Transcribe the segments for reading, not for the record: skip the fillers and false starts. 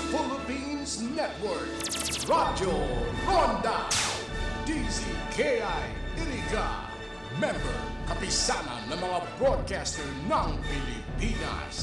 Philippines Network, Radyo Ronda, DZKI Iriga, member kapisanan ng mga broadcaster ng Pilipinas.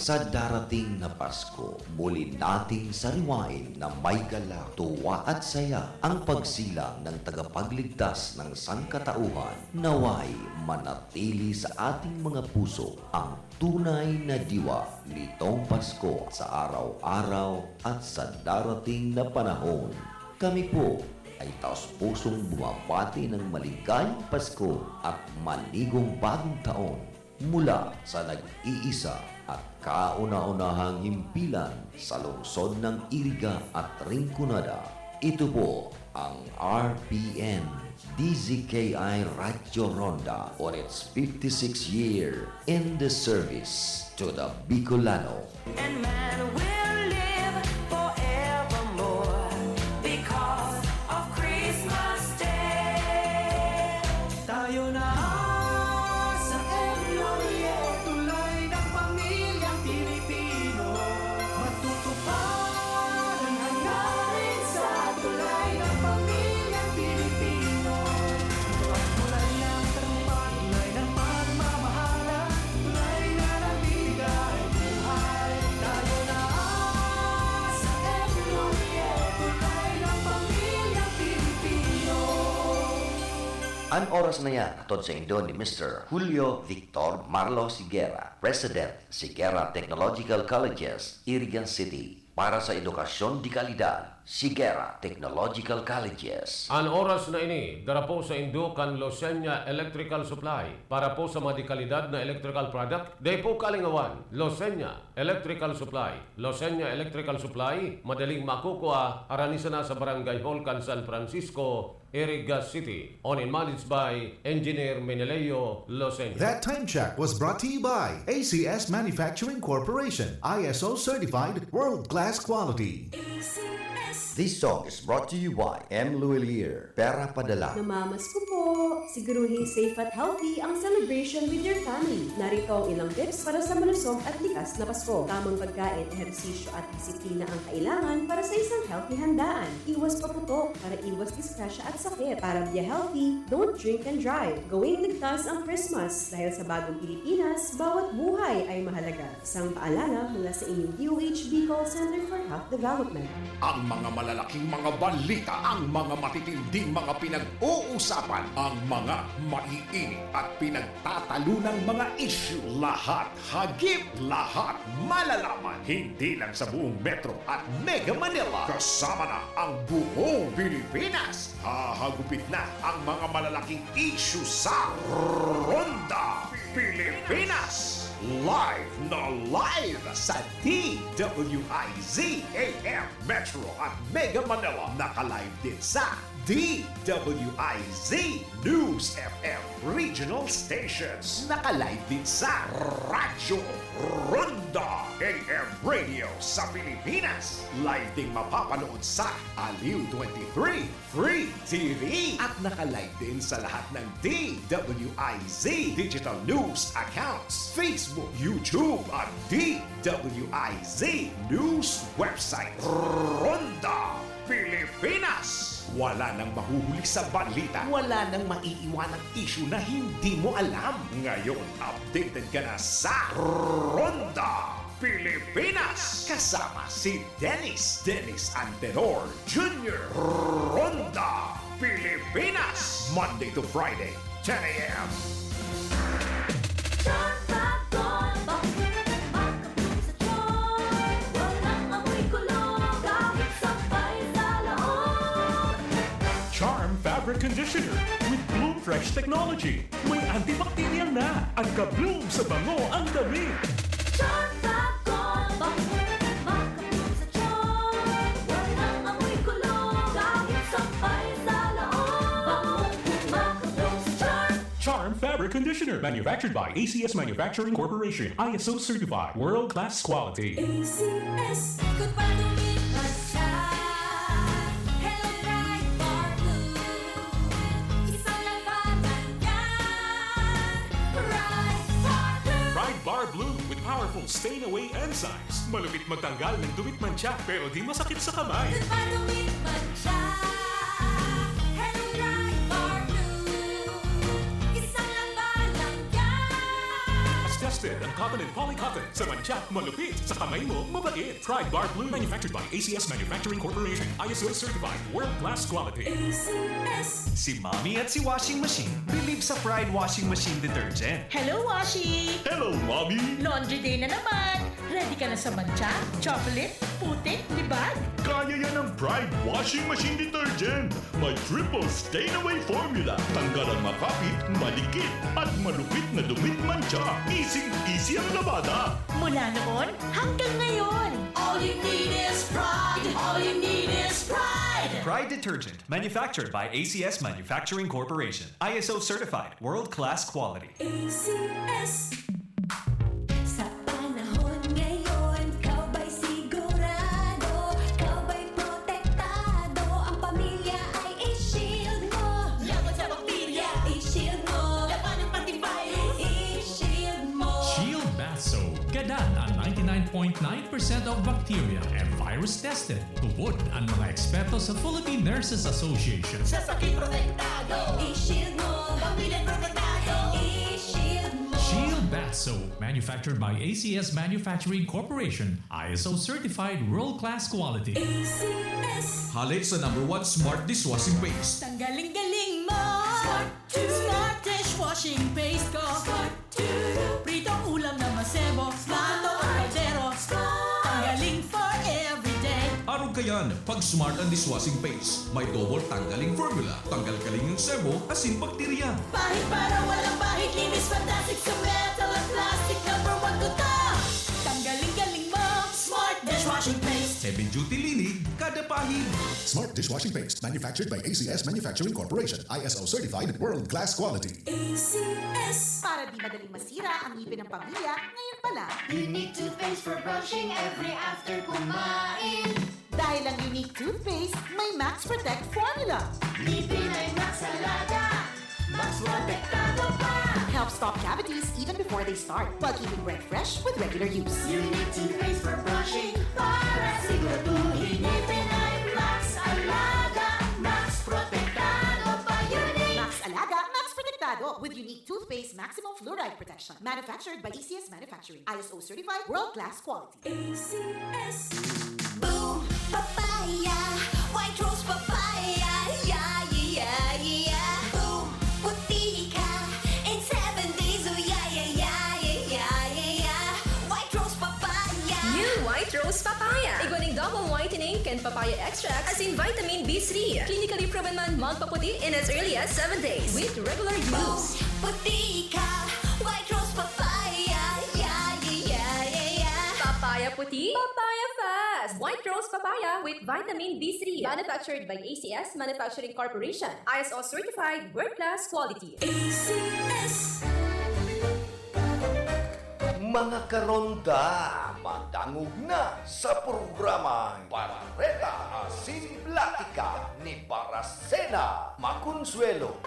Sa darating na Pasko, muli nating sariwain na may galak, tuwa at saya ang pagsilang ng tagapagligtas ng sangkatauhan. Naway manatili sa ating mga puso ang tunay na diwa nitong Pasko sa araw-araw at sa darating na panahon. Kami po ay taos-pusong bumabati ng maligayang Pasko at manigong bagong taon mula sa nag-iisa at kauna-unahang himpilan sa lungsod ng Iriga at Rinconada. Ito po ang RPN DZKI Radyo Ronda on its 56th year in the service to the Bicolano. And man will live forevermore because of Christmas Day. Tayo na sa Emloye, tulay ng pamilyang Pilipino. Matutupad ang hangarin sa tulay ng pamilyang Pilipino. At tulay ng tagumpay, tulay ng pagmamahala, tulay na nabigay buhay. Tayo na sa Emloye, tulay ng pamilyang Pilipino. Ang oras na yan, atod sa Indo ni Mr. Julio Victor Marlo Siguera, President, Siguera Technological Colleges, Irigan City. Para sa edukasyon di kalidad, Siguera Technological Colleges. Ang oras na ini, dara po sa Indukan Losenya Electrical Supply. Para po sa madikalidad na electrical product, day po kalingawan, Losenya Electrical Supply. Losenya Electrical Supply, madaling makukuha, aranisa na sa Barangay Holcan, San Francisco, Iriga City. On and managed by Engineer Meneleo Losenya. That time check was brought to you by ACS Manufacturing Corporation, ISO certified, world-class quality. This song is brought to you by M. Luelier, Pera Padala. Namamas ko po! Siguruhin safe at healthy ang celebration with your family. Narito ang ilang tips para sa malusog at likas na Pasko. Tamang pagkain, ehersisyo at disiplina ang kailangan para sa isang healthy handaan. Iwas paputok para iwas disgrasya at sakit. Para be healthy, don't drink and drive. Gawing ligtas ang Christmas dahil sa bagong Pilipinas, bawat buhay ay mahalaga. Isang paalala mula sa inyong DOH Bicol Center for Health Development. Ang mga malalaking mga balita, ang mga matitinding mga pinag-uusapan, ang mga maiinit at pinagtatalunang mga issue. Lahat hagip, lahat malalaman. Hindi lang sa buong Metro at Mega Manila. Kasama na ang buong Pilipinas. Hahagupit na ang mga malalaking issue sa Ronda Pilipinas. Live na live sa DWIZ AM Metro at Mega Manila. Naka-live din sa DWIZ News FM Regional Stations. Naka-live din sa Radyo Ronda AM Radio sa Pilipinas. Live ding mapapanood sa Aliw 23 Free TV. At naka-live din sa lahat ng DWIZ Digital News accounts, Facebook, YouTube at DWIZ News website. Ronda Pilipinas. Wala nang mahuhuli sa balita. Wala nang maiiwanang issue na hindi mo alam. Ngayon, updated ka na sa Ronda Pilipinas. Kasama si Dennis Antenor Jr. Ronda Pilipinas. Monday to Friday, 10 a.m. Charm Fabric Conditioner with Bloom Fresh Technology. May antibacterial na at ka-bloom sa bango ang damit. Charm Fabric Conditioner, manufactured by ACS Manufacturing Corporation, ISO certified, world-class quality. ACS, good pa lumipas siya. Hello, right for good. Isang laban. powerful stain-away enzymes. Malupit magtanggal ng dumit mancha pero di masakit sa kamay. Good pa tumit mancha. Hello Pride Bar Blue. Isang lambalang yan. As tested ang cotton and polycotton sa mancha, malupit. Sa kamay mo, mabait. Pride Bar Blue, manufactured by ACS Manufacturing Corporation. ISO certified, world-class quality. ACS. Si Mommy at si Washing Machine believe sa Pride Washing Machine Detergent. Hello, Washi! Hello, Mommy! Laundry day na naman! Ready ka na sa mancha, chocolate, putik, libag? Kaya yan ang Pride Washing Machine Detergent. May triple stain-away formula. Tanggal ang makapit, malikit, at malupit na dumit mancha. Easy ang labada. Mula noon hanggang ngayon! All you need is pride. All you need is pride. Pride Detergent, manufactured by ACS Manufacturing Corporation. ISO certified, world-class quality. ACS. Sa panahon ngayon, kau ba'y sigurado? Kau ba'y protektado? Ang pamilya ay i-shield mo. Laban sa bakterya, i-shield mo. Laban ng pati-virus, i-shield mo. Shield Bath Soap. Gadan ang 99.9% of bacteria and virus tested. Tubod ang mga eksperto sa Philippine Nurses Association. Sa sakit protektado, i-shield mo. Pamilya protektado, i-shield mo. Shield Bath Soap, manufactured by ACS Manufacturing Corporation, ISO certified world-class quality. ACS. Halik sa #1 Smart Dishwashing Paste. Tanggaling-galing mo! Smart dishwashing paste ko! Pritong ulam na masebo, plato o kaldero. Tanggaling for everyday. Araw kayan, pag Smart ang Dishwashing Paste, may double tanggaling formula. Tanggal-galing yung sebo, asin bakterya. Pahit para walang pahit, linis fantastic sa metal at plastic. #1 ko to. Tanggaling-galing mo! Smart dishwashing paste. Heavy duty linig, kada pahid. Smart Dishwashing Paste, manufactured by ACS Manufacturing Corporation. ISO certified, world-class quality. ACS. Para di madaling masira ang ngipin ng pamilya, ngayon pa lang. Unique toothpaste for brushing every after kumain. Dahil ang unique toothpaste, may Max Protect formula. Ngipin ay Max Alaga. Max protektado pa. Helps stop cavities even before they start, while keeping breath fresh with regular use. Unique toothpaste for brushing. Para siguraduhin ngipin ay Max Alaga. Max protektado pa. Unique. Max Alaga, Max Protectado with unique toothpaste maximum fluoride protection. Manufactured by ACS Manufacturing. ISO certified, world-class quality. ACS. Boom, papaya, white rose papaya, yeah, yeah, yeah. Boom, puti ka, in 7 days, oh yeah, yeah, yeah, yeah, yeah, yeah. White rose papaya. New White Rose Papaya. Iguaning double whitening and papaya extract as in vitamin B3. Clinically proven man magpaputi in as early as 7 days with regular Boom, use. puti ka, white rose papaya, yeah, yeah, yeah, yeah. Papaya puti, papaya fast. White Rose Papaya with vitamin B3. Manufactured by ACS Manufacturing Corporation. ISO certified world-class quality. ACS. Mga karonda, madangog na sa programa Barreta Asimplatica ni Baracena Maconsuelo.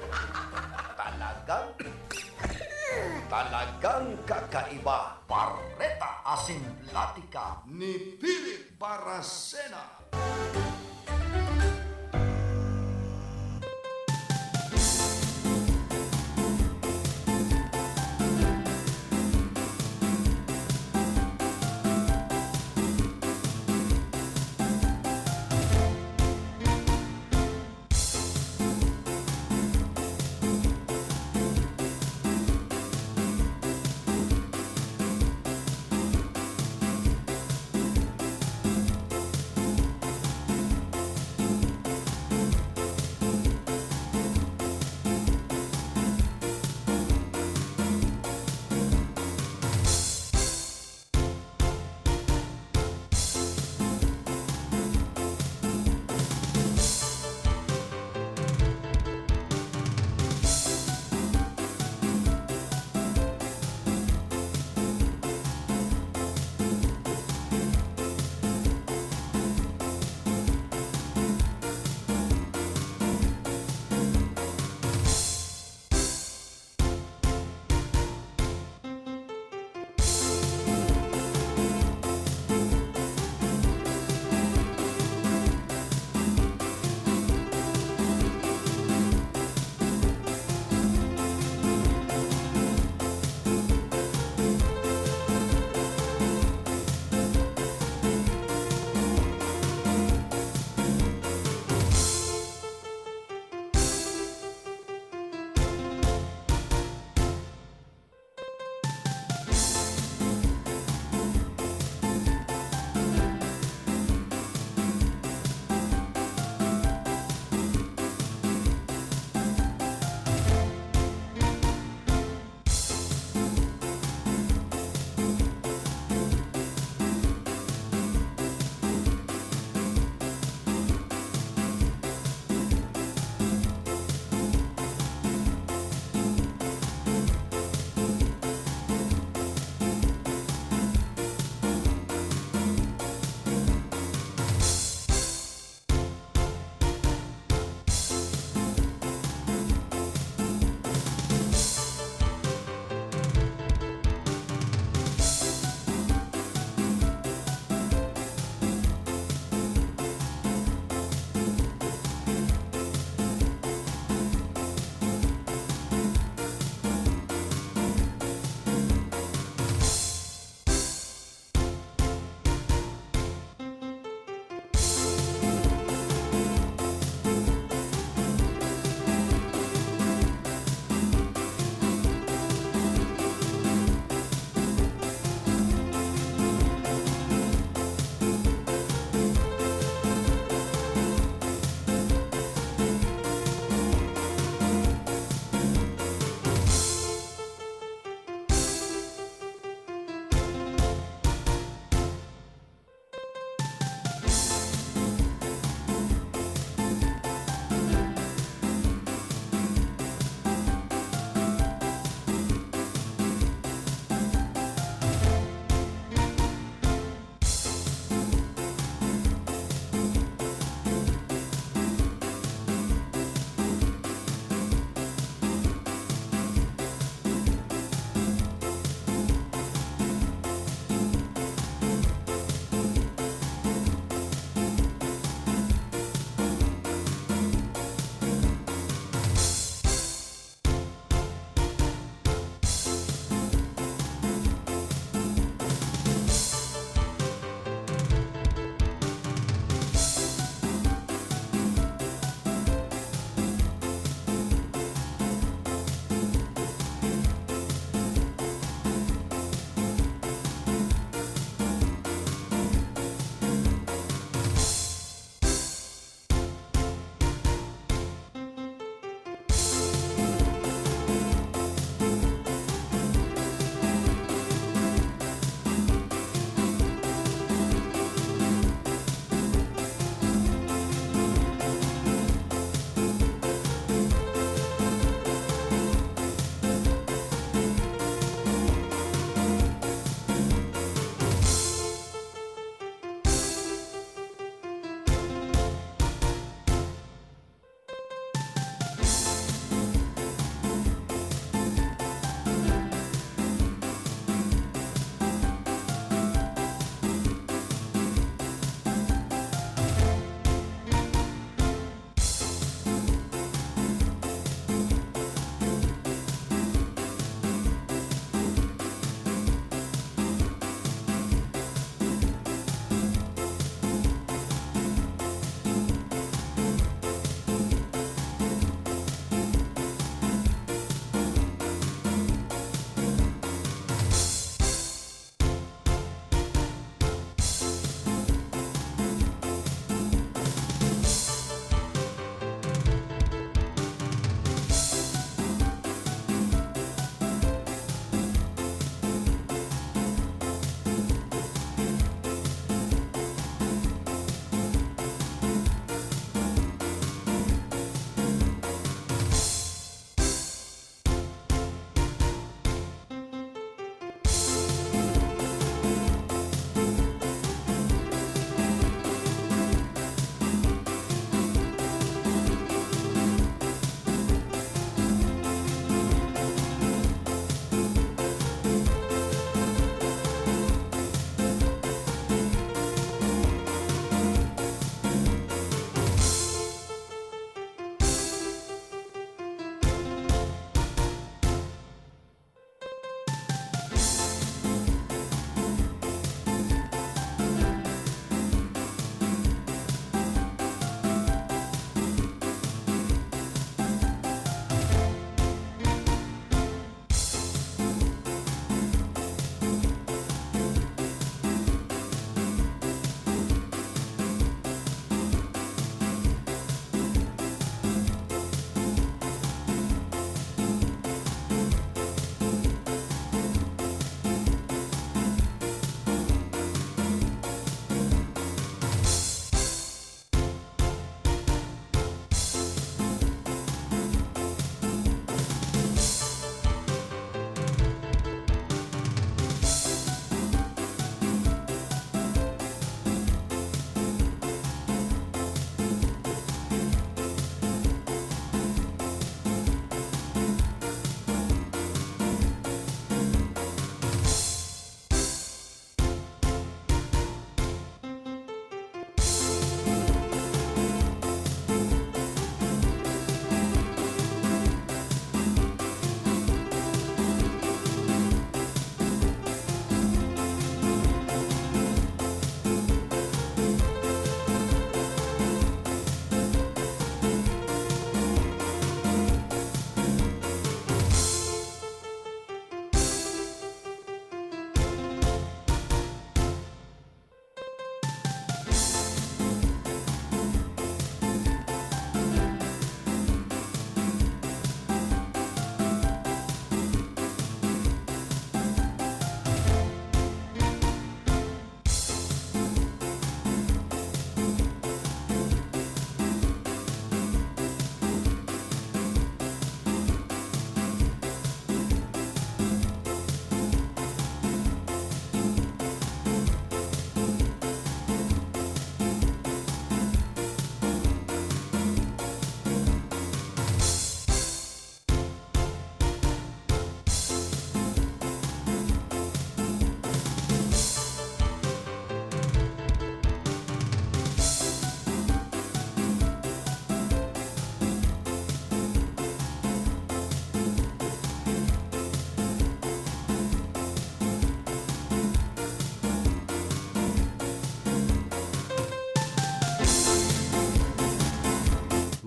Talagang kakaiba. Barreta Asimplatica ni Philip Baracena.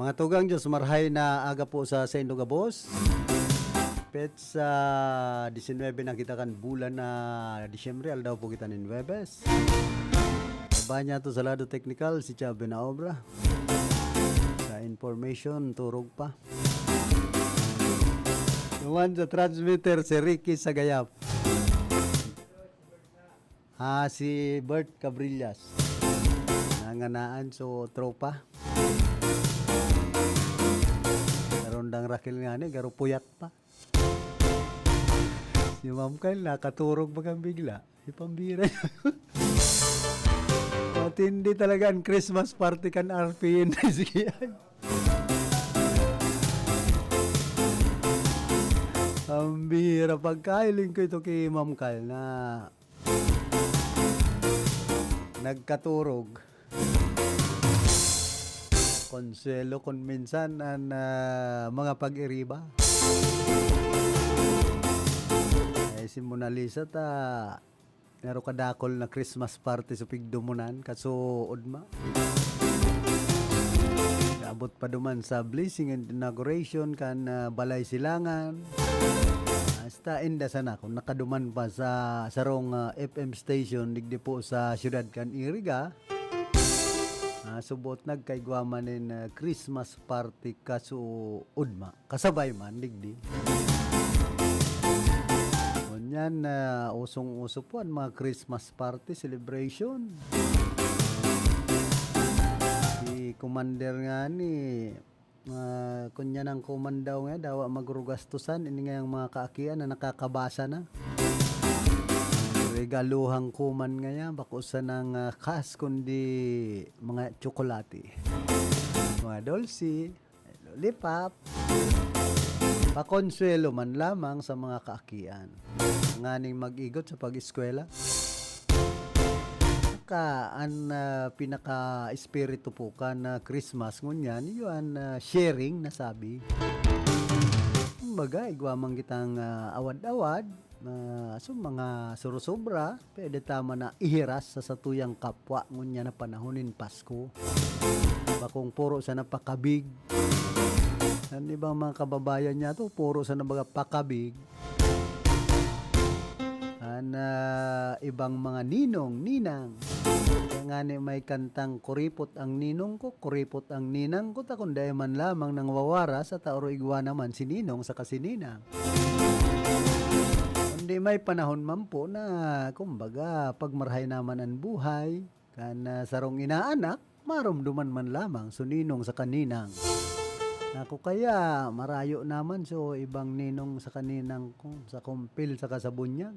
Mga tugang Diyos, marhay na aga po sa Saint Lugabos. Pets sa 19 na kita kan bulan na Disyembre, aldaw po kita nin Webes. Kabanya to sa lado technical, si Chabe na obra. Sa information, turog pa. Naman sa transmitter, si Ricky Sagayap. Si Bert Cabrillas. Nanganaan, so tropa. Karondang Raquel nga ni, garo puyat pa. Si Ma'am Kyle, nakaturog bagang bigla. Ipambira niya. Matindi talaga ang Christmas party kan RPN na siya. Ang bira. Pagkailing ko ito kay Ma'am Kyle na nagkaturog. Konsuelo kung minsan ang mga pag-iriba. Si Mona Lisa meron kadakol na Christmas party sa Pigdumunan kasuod ma. Abot pa duman sa blessing and inauguration kan Balay Silangan. Hasta inda sana kung nakaduman pa sa sarong FM station digdi po sa siyudad kan Iriga. Subot nagkaigwamanin Christmas party kasuod ma. Kasabay man digdi. Yan, usong-uso po ang mga Christmas party celebration. Si Commander nga ni, kunya ng kumandaw nga, dawa magrugastusan, ini nga yung mga kaakian na nakakabasa na. Regaluhang kuman nga yan, bakusan ng kas, kundi mga tsokolate. Mga dolsi, lollipop, pakonsuelo man lamang sa mga kaakian. Nganing mag-igot sa pag-eskwela. Ang pinaka-espiritu po ka na Christmas ngunyan, yun sharing na sabi. Kumbaga, igwamang kitang awad-awad, so mga surusobra, pwede tama na ihiras sa satuyang kapwa ngunyan na panahonin Pasko. Bakong puro sa napakabig. Ang ibang mga kababayan niya to, puro sa nabaga pakabig. Ibang mga ninong, ninang. Kaya nga may kantang kuripot ang ninong ko, kuripot ang ninang ko, takunday man lamang nang wawara sa taoro igwa naman si ninong sa kasininang. Hindi may panahon man po na, kumbaga, pagmarhay naman ang buhay, kan sarong inaanak, marumduman man lamang so ninong sa kaninang. Ako kaya marayo naman so ibang ninong sa kaninang ko, sa kumpil sa kasabunyag.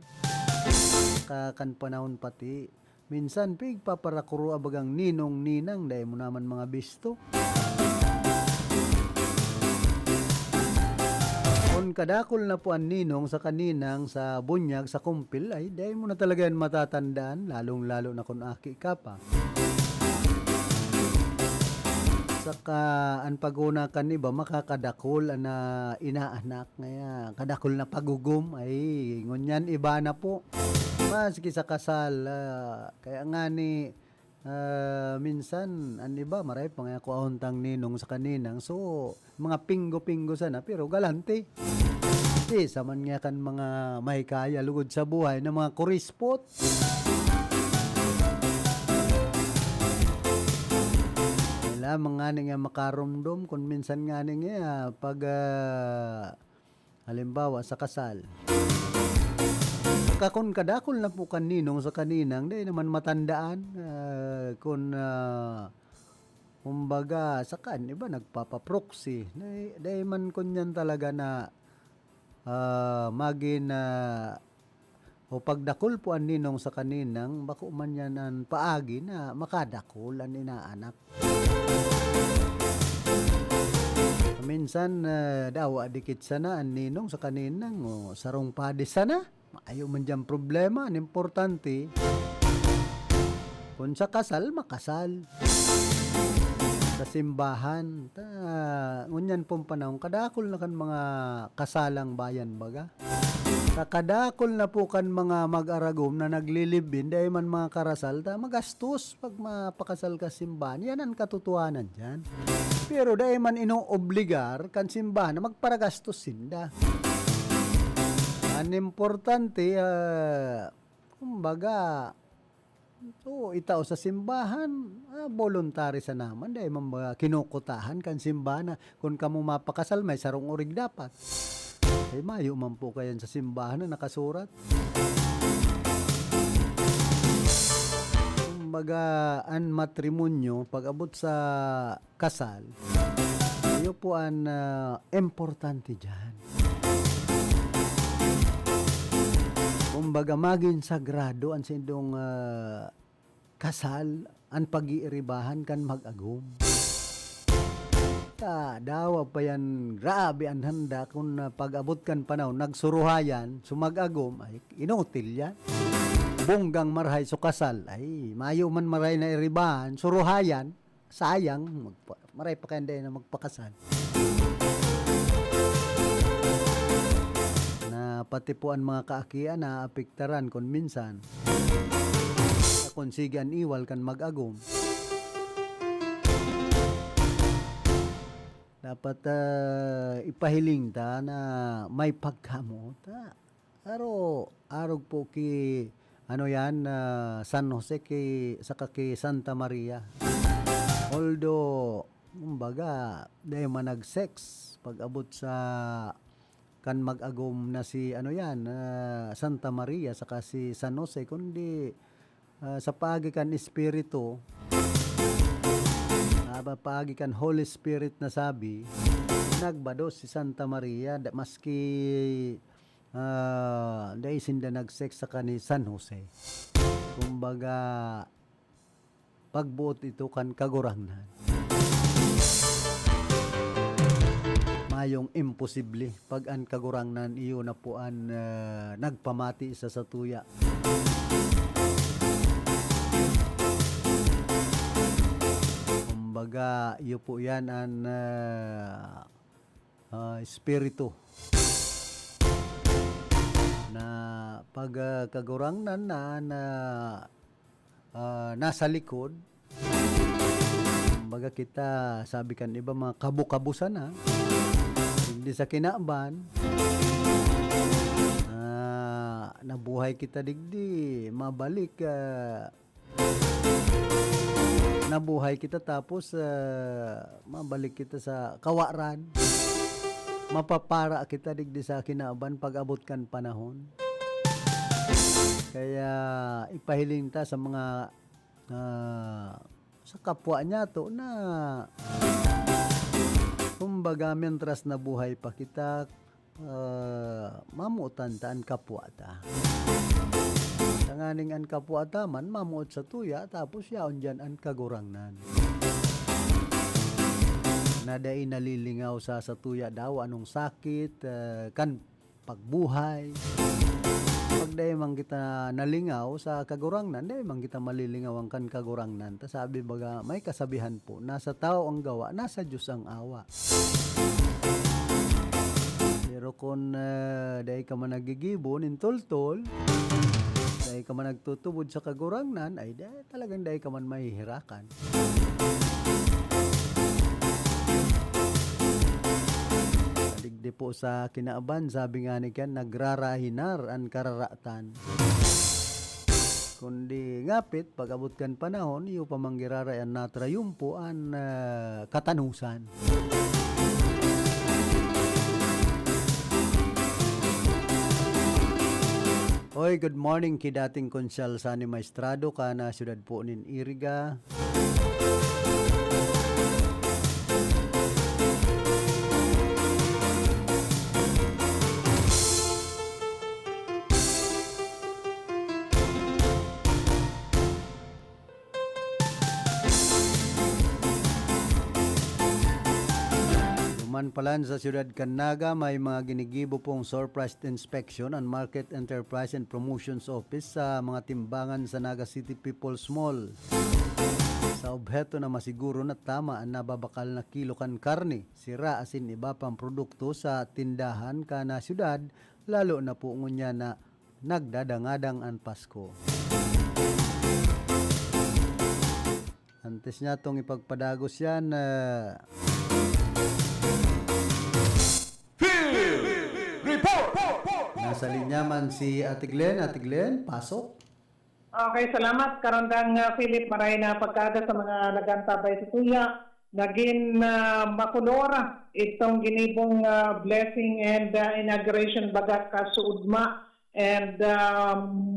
Kakan panahon pati minsan pig paparakuro abagang ninong ninang dahil mo naman mga bisto. Kung kadakol na po ang ninong sa kaninang sa bunyag sa kumpil ay dahil mo na talaga yan matatandaan lalong lalo na kung aki ka pa. Saka ang paguna kan iba makakadakol na inaanak ngaya kadakol na pagugum ay ngunyan iba na po maski sa kasal kaya nga ni minsan an iba maray pa nga kuauntang ninong sa kaninang so mga pinggo-pinggo sana pero galante sa man nga kan mga mahikaya lugod sa buhay na mga kurispot. Mga nga makarumdum kung minsan nga nga pag halimbawa sa kasal kakon kadakol na po kaninong sa kaninang dahil naman matandaan kung kumbaga sa kan iba nagpapaproxy dahil man kunyan talaga na magin o pagdakol po ang ninong sa kaninang bako man yan ang paagi na makadakol ang inaanak. Minsan daw adikit sana ang ninong sa kaninang o sarong padi sana ayaw man dyan problema ang importante kung sa kasal makasal sa simbahan ngunyan pong panahon kadakol na kan mga kasalang bayan baga kakadakol na po kan mga mag-aragom na naglilibin dahil man mga karasal magastos pag mapakasal ka simbahan yan ang katotohanan dyan. Pero dahil man inoobligar kan simbahan na magparagastos sinda. Ang importante, kumbaga, itaw sa simbahan, voluntary sa naman, dahil man kinukutahan kan simbahan na kung kamo mapakasal, may sarong urig dapat. Ay mayo man po kayan sa simbahan na nakasurat. Kumbaga, ang matrimonyo, pag abot sa kasal, iyo po ang importante dyan. Kumbaga, maging sagrado ang sindong kasal, ang pag-iiribahan kan mag-agum. Dawa pa yan, grabe ang handa kung pag-abot kan panahon, nagsuruhayan, sumag-agum, ay inutil yan. Bonggang marhay so kasal, ay mayo man maray na iribahan, suruhayan, sayang, maray pa kayo na magpakasal. Na pati po ang mga kaakian na apiktaran kung minsan, kung sigan iwal kan mag-agum. Dapat ipahiling ta na may pagkamot. Arog po ki San Jose saka ki Santa Maria. Although, kumbaga, dahil man nag-sex, pag abot sa kan mag-agom na si Santa Maria saka si San Jose, kundi sa pagi kan Espiritu, pagi kan Holy Spirit na sabi, nagbados si Santa Maria, maski dahil sinda nag-sex sa ni San Jose. Kumbaga, pagbuot ito kan kagurangnan. Mayong imposible pag ang kagurangnan iyo na po ang nagpamati sa satuya. Kumbaga, iyo po yan ang espiritu na pag kagurangnan na nasa likod. Kumbaga kita, sabi kan iba, mga kabu-kabusan na hindi sa kinaban, nabuhay kita digdi, mabalik, nabuhay kita tapos mabalik kita sa kawaran, mapapara kita digdi sa kinaban pag abot kan panahon. Kaya ipahiling ta sa mga sa kapwa niya to na kumbaga mentras na buhay pa kita, mamutan ta ang kapwa ta. Tanganing ang kapwa ta man mamuot sa tuya, tapos yaon dyan ang kagurangnan. Naday nalilingaw sa tuya daw anong sakit, kan pagbuhay. Pag dahi mang kita nalingaw sa kagurangnan, dahi mang kita malilingaw ang kan kagurangnan. Ta sabi baga, may kasabihan po, nasa tao ang gawa, nasa Diyos ang awa. Pero kung dahi ka man nagigibo, nintultol, dahi ka man nagtutubod sa kagurangnan, ay talagang dahi ka man mahihirakan. Digdi po sa kinaaban, sabi nga ni Ken, nagrarahinar ang kararatan. Kundi ngapit, pag abot kan panahon, iyo pa manggirarayan natrayumpo ang katanusan. Oy, good morning kidating konsyal sa ni Maestrado ka na siyudad po nin Iriga. Palan sa siyudad Canaga, may mga ginigibo pong surprise inspection and Market Enterprise and Promotions Office sa mga timbangan sa Naga City People's Mall. Sa obheto na masiguro na tama ang nababakal na kilo kan karne, sira asin iba pang produkto sa tindahan ka na siyudad, lalo na po ngunya na nagdadangadang ang Pasko. Ang Antes niya itong ipagpadagos yan. Nasa linya man si Ate Glenn. Ate Glenn, pasok. Okay, salamat. Karandang Philip, maray na pagkada sa mga nagantabay sa tuya. Naging makulor itong ginibong blessing and inauguration bagat ka suudma and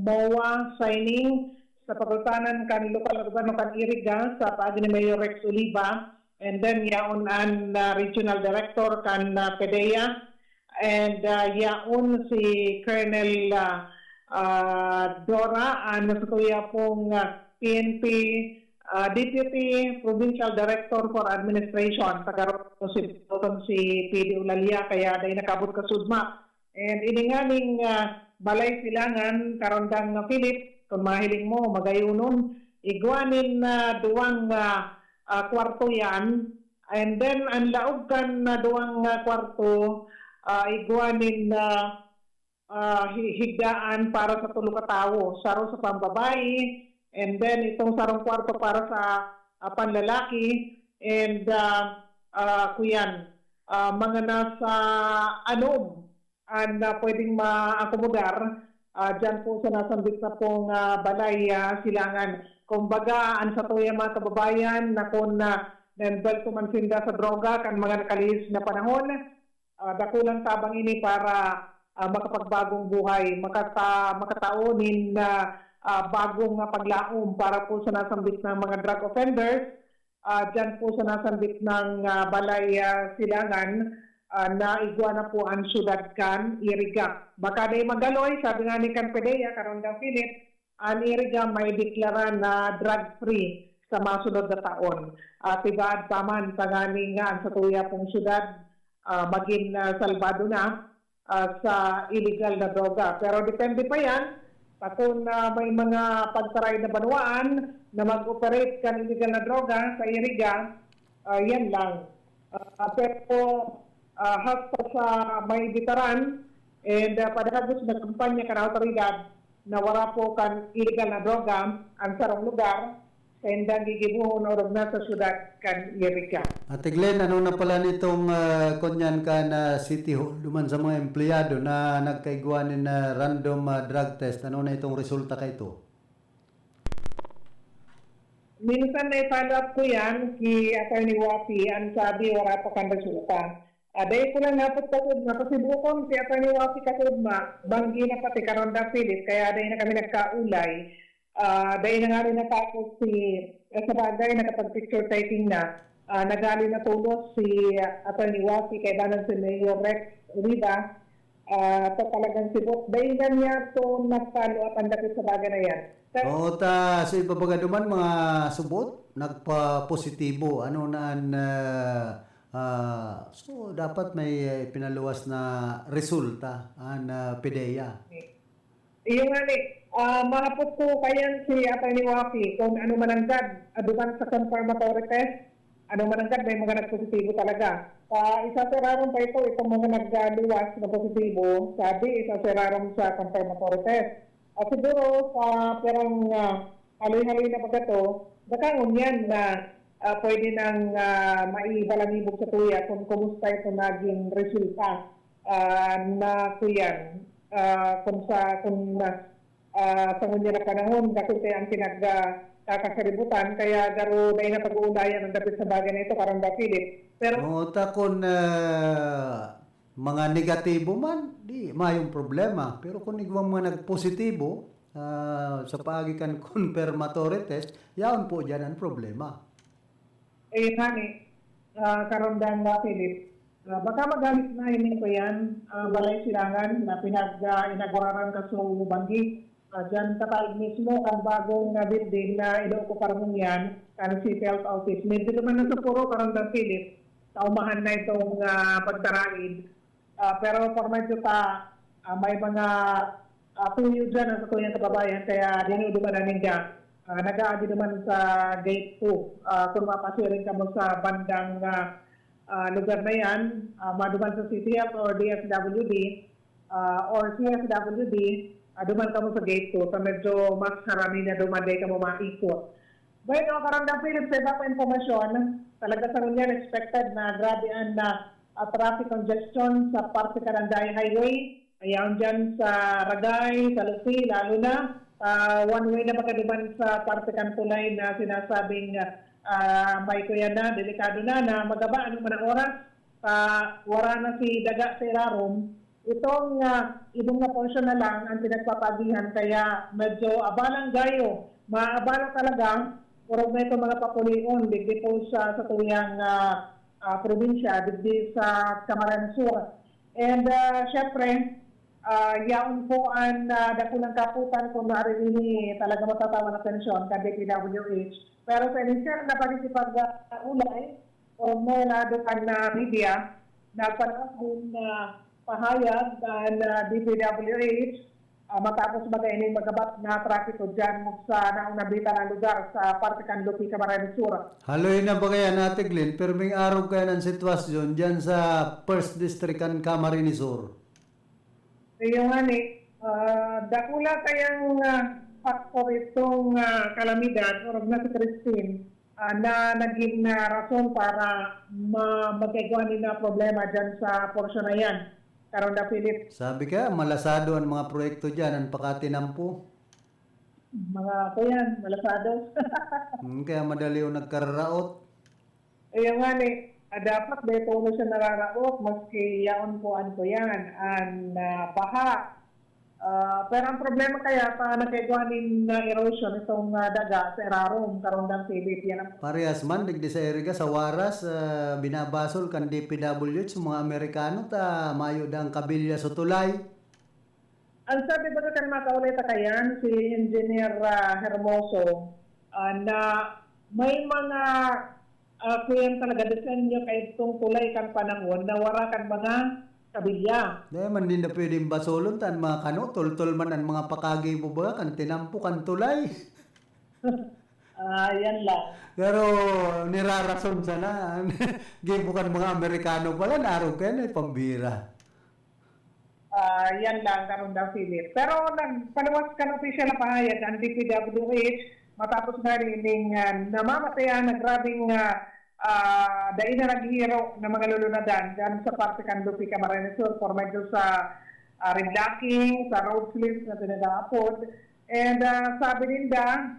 MOA signing sa pagultanan kan lokal gobyerno kan Iriga sa paagi ni Mayor Rex Oliva, and then yaon an regional director kan PDEA, and yaon si Colonel Dora na sa tuya pong PNP Deputy Provincial Director for Administration, tagaroon si PD Ulalia, kaya dahil nakabot ka sudma. And ininganing balay silangan, karondang Philip, kung mahiling mo, magayunon, igwanin duwang kwarto yan, and then ang laog kan duwang kwarto, igwanin higdaan para sa tulo ka tawo, saro sa pambabae, and then itong sarong kwarto para sa panlalaki, and kuyan, mga nasa anom na pwedeng maakomodar, dyan po sa nasambit na pong balay silangan. Kumbaga, ang sa tuya mga kababayan na kung nembel kumansinda sa droga kan mga nakalihis na panahon, dakulang tabang ini para makapagbagong buhay, makataonin na bagong paglaom para po sa nasambit ng mga drug offenders, dyan po sa nasambit ng balay silangan, na igwa na po ang syudad kan Iriga. Baka day magaloy, sabi nga ni kan PDEA, karondang Philip, ang Iriga may deklara na drug-free sa masunod na taon. Tibaad paman, taganing nga ang sa tuya pong syudad, maging salbado na sa illegal na droga. Pero depende pa yan, kung may mga pagtaray na banwaan na mag-operate kan illegal na droga sa Iriga, yan lang. Pero hasta sa may bitaran, and padagos na kampanya kan autoridad na wala po kan illegal na droga ang sarong lugar, sa indang gigibuhon o na sa syudad kan Iriga. Ate Glenn, ano na pala nitong kunyan ka na City Hall duman sa mga empleyado na nagkaigwanin na random drug test? Ano na itong resulta ka ito? Minsan na i-follow up ko yan ki Attorney Wafi, ang sabi wala pa kan resulta. Dahil ko lang napot kasud na pasibukon si Attorney Wafi kasud banggi na pati karondang Philip, kaya dahil na kami nagkaulay. Dahil na nga rin natapos sa bagay nakapag-picture typing na, nagali na tulos si Attorney Wafi kay banan si Mayor Rex Oliva, ito talagang sibot. Dahil na niya ito nag-follow up ang dapit sa bagay na yan. O ta sa ibabaga duman mga subot, nagpa-positibo. Ano na so dapat may pinaluwas na resulta ang PDEA. Iyo nga ni, mahapot ko kayan si Attorney Wafi kung ano mananggad, aduman sa confirmatory test, ano mananggad, may mga nagpositibo talaga. Isa sa raron pa ito, itong mga nagluwas na positibo, sabi isa sa raron sa confirmatory test. Siguro sa perang haloy-haloy na pagkato, bakang yan na pwede nang maibalamibog sa tuya kung kumusta ito naging resulta na kuyan. Kung sa ngunya na panahon, kasi ang pinagkakasaributan, kaya garo na na pag-uulayan ang dapit sa bagay na ito, karang Philip. Pero kung mga negatibo man, di mayong problema. Pero kung igwang mga nagpositibo, sa pagikan confirmatory test, yaon po dyan ang problema. Hani, karondang Philip, baka magalit na hining ko yan, balay silangan na pinag-inaguraran ka sa Banggi. Diyan kataig mismo ang bagong building na ino-ocupar mo yan, kan City Health Office. Medyo naman na sa puro, karondang Philip, kaumahan na itong pagtaraid. Pero for medyo may mga tuyo dyan sa tuyang kababayan, kaya dinuduman na ninja. Nag-aadi naman sa Gate 2. Kung mapasirin ka mo sa bandang lugar na yan, maduman sa City Health or DSWD or CSWD, duman ka mo sa Gate 2. So medyo mas harami na duman ka mo maikot. Bueno, karon ng Philip, sa iba pa informasyon, talaga sa Runyan expected na grabe ang traffic congestion sa parte Karanday Highway. Ayaw dyan sa Ragay, sa Lupi, lalo na one way na magkaliban sa parte Kantulay na sinasabing may kuya na, delikado na magaba anong man ang oras. Wara na si Daga sa Irarom. Itong ibang na portion na lang ang pinagpapagihan kaya medyo abalang gayo. Maabala talaga. Puro na ito mga papulion, digdi po sa tuyang probinsya, digdi sa Camarines Sur. And syempre, yaon po ang dakulang kaputan kung narinig talaga matatawa na tensyon ka DPWH. Pero sa inisyal na pag-ulay, o na doon na media, nagpanahon na pahayag ng DPWH matapos magainin magabat na trafiko dyan sa naong nabita ng lugar sa parte Canlupi, Camarines Sur. Haloy na ba kaya natin, Glenn? Pero may araw kaya ng sitwasyon dyan sa 1st District and Camarines Sur. Yung dakula kayang faktor itong kalamidad o na si Christine na naging rason para magkagawa na problema dyan sa porsyon na yan. Karon na Philip. Sabi ka, malasado ang mga proyekto dyan, ang pakatinampo. Mga ko yan, malasado. Kaya madali yung nagkararaot. Ayun nga dapat may puno siya nararaot, maski yaon po ko yan, ang baha. Pero ang problema kaya pa nakagawanin na erosion itong daga sa Irarom, karon ng Philip. Yan Parehas man, digdi sa Eriga, sa Waras, binabasol kan DPWH, mga Amerikano, mayo da ang kabilya sa tulay. Ang sabi ba ka makaulit kayan, si Engineer Hermoso, na may mga kuyan talaga disenyo kay itong tulay kan panahon na wara kan mga kabilya. Dahil man din na pwedeng basolon tan mga kano, tol-tol man ang mga pakagay mo ba, kan tinampo kan tulay. Yan lang. Pero nirarason sana. Gibukan mga Amerikano pala, naaraw kayo na pambira. Yan lang karon daw Philip. Pero palawas kan official na pahayag ang DPWH matapos na rin namamatayan na grabing dahil na naghihiro ng mga lulunadan dyan sa parte Canlupi, Camarines Sur, for medyo sa redlocking, sa road slips na pinag-aapod. And sabi nila,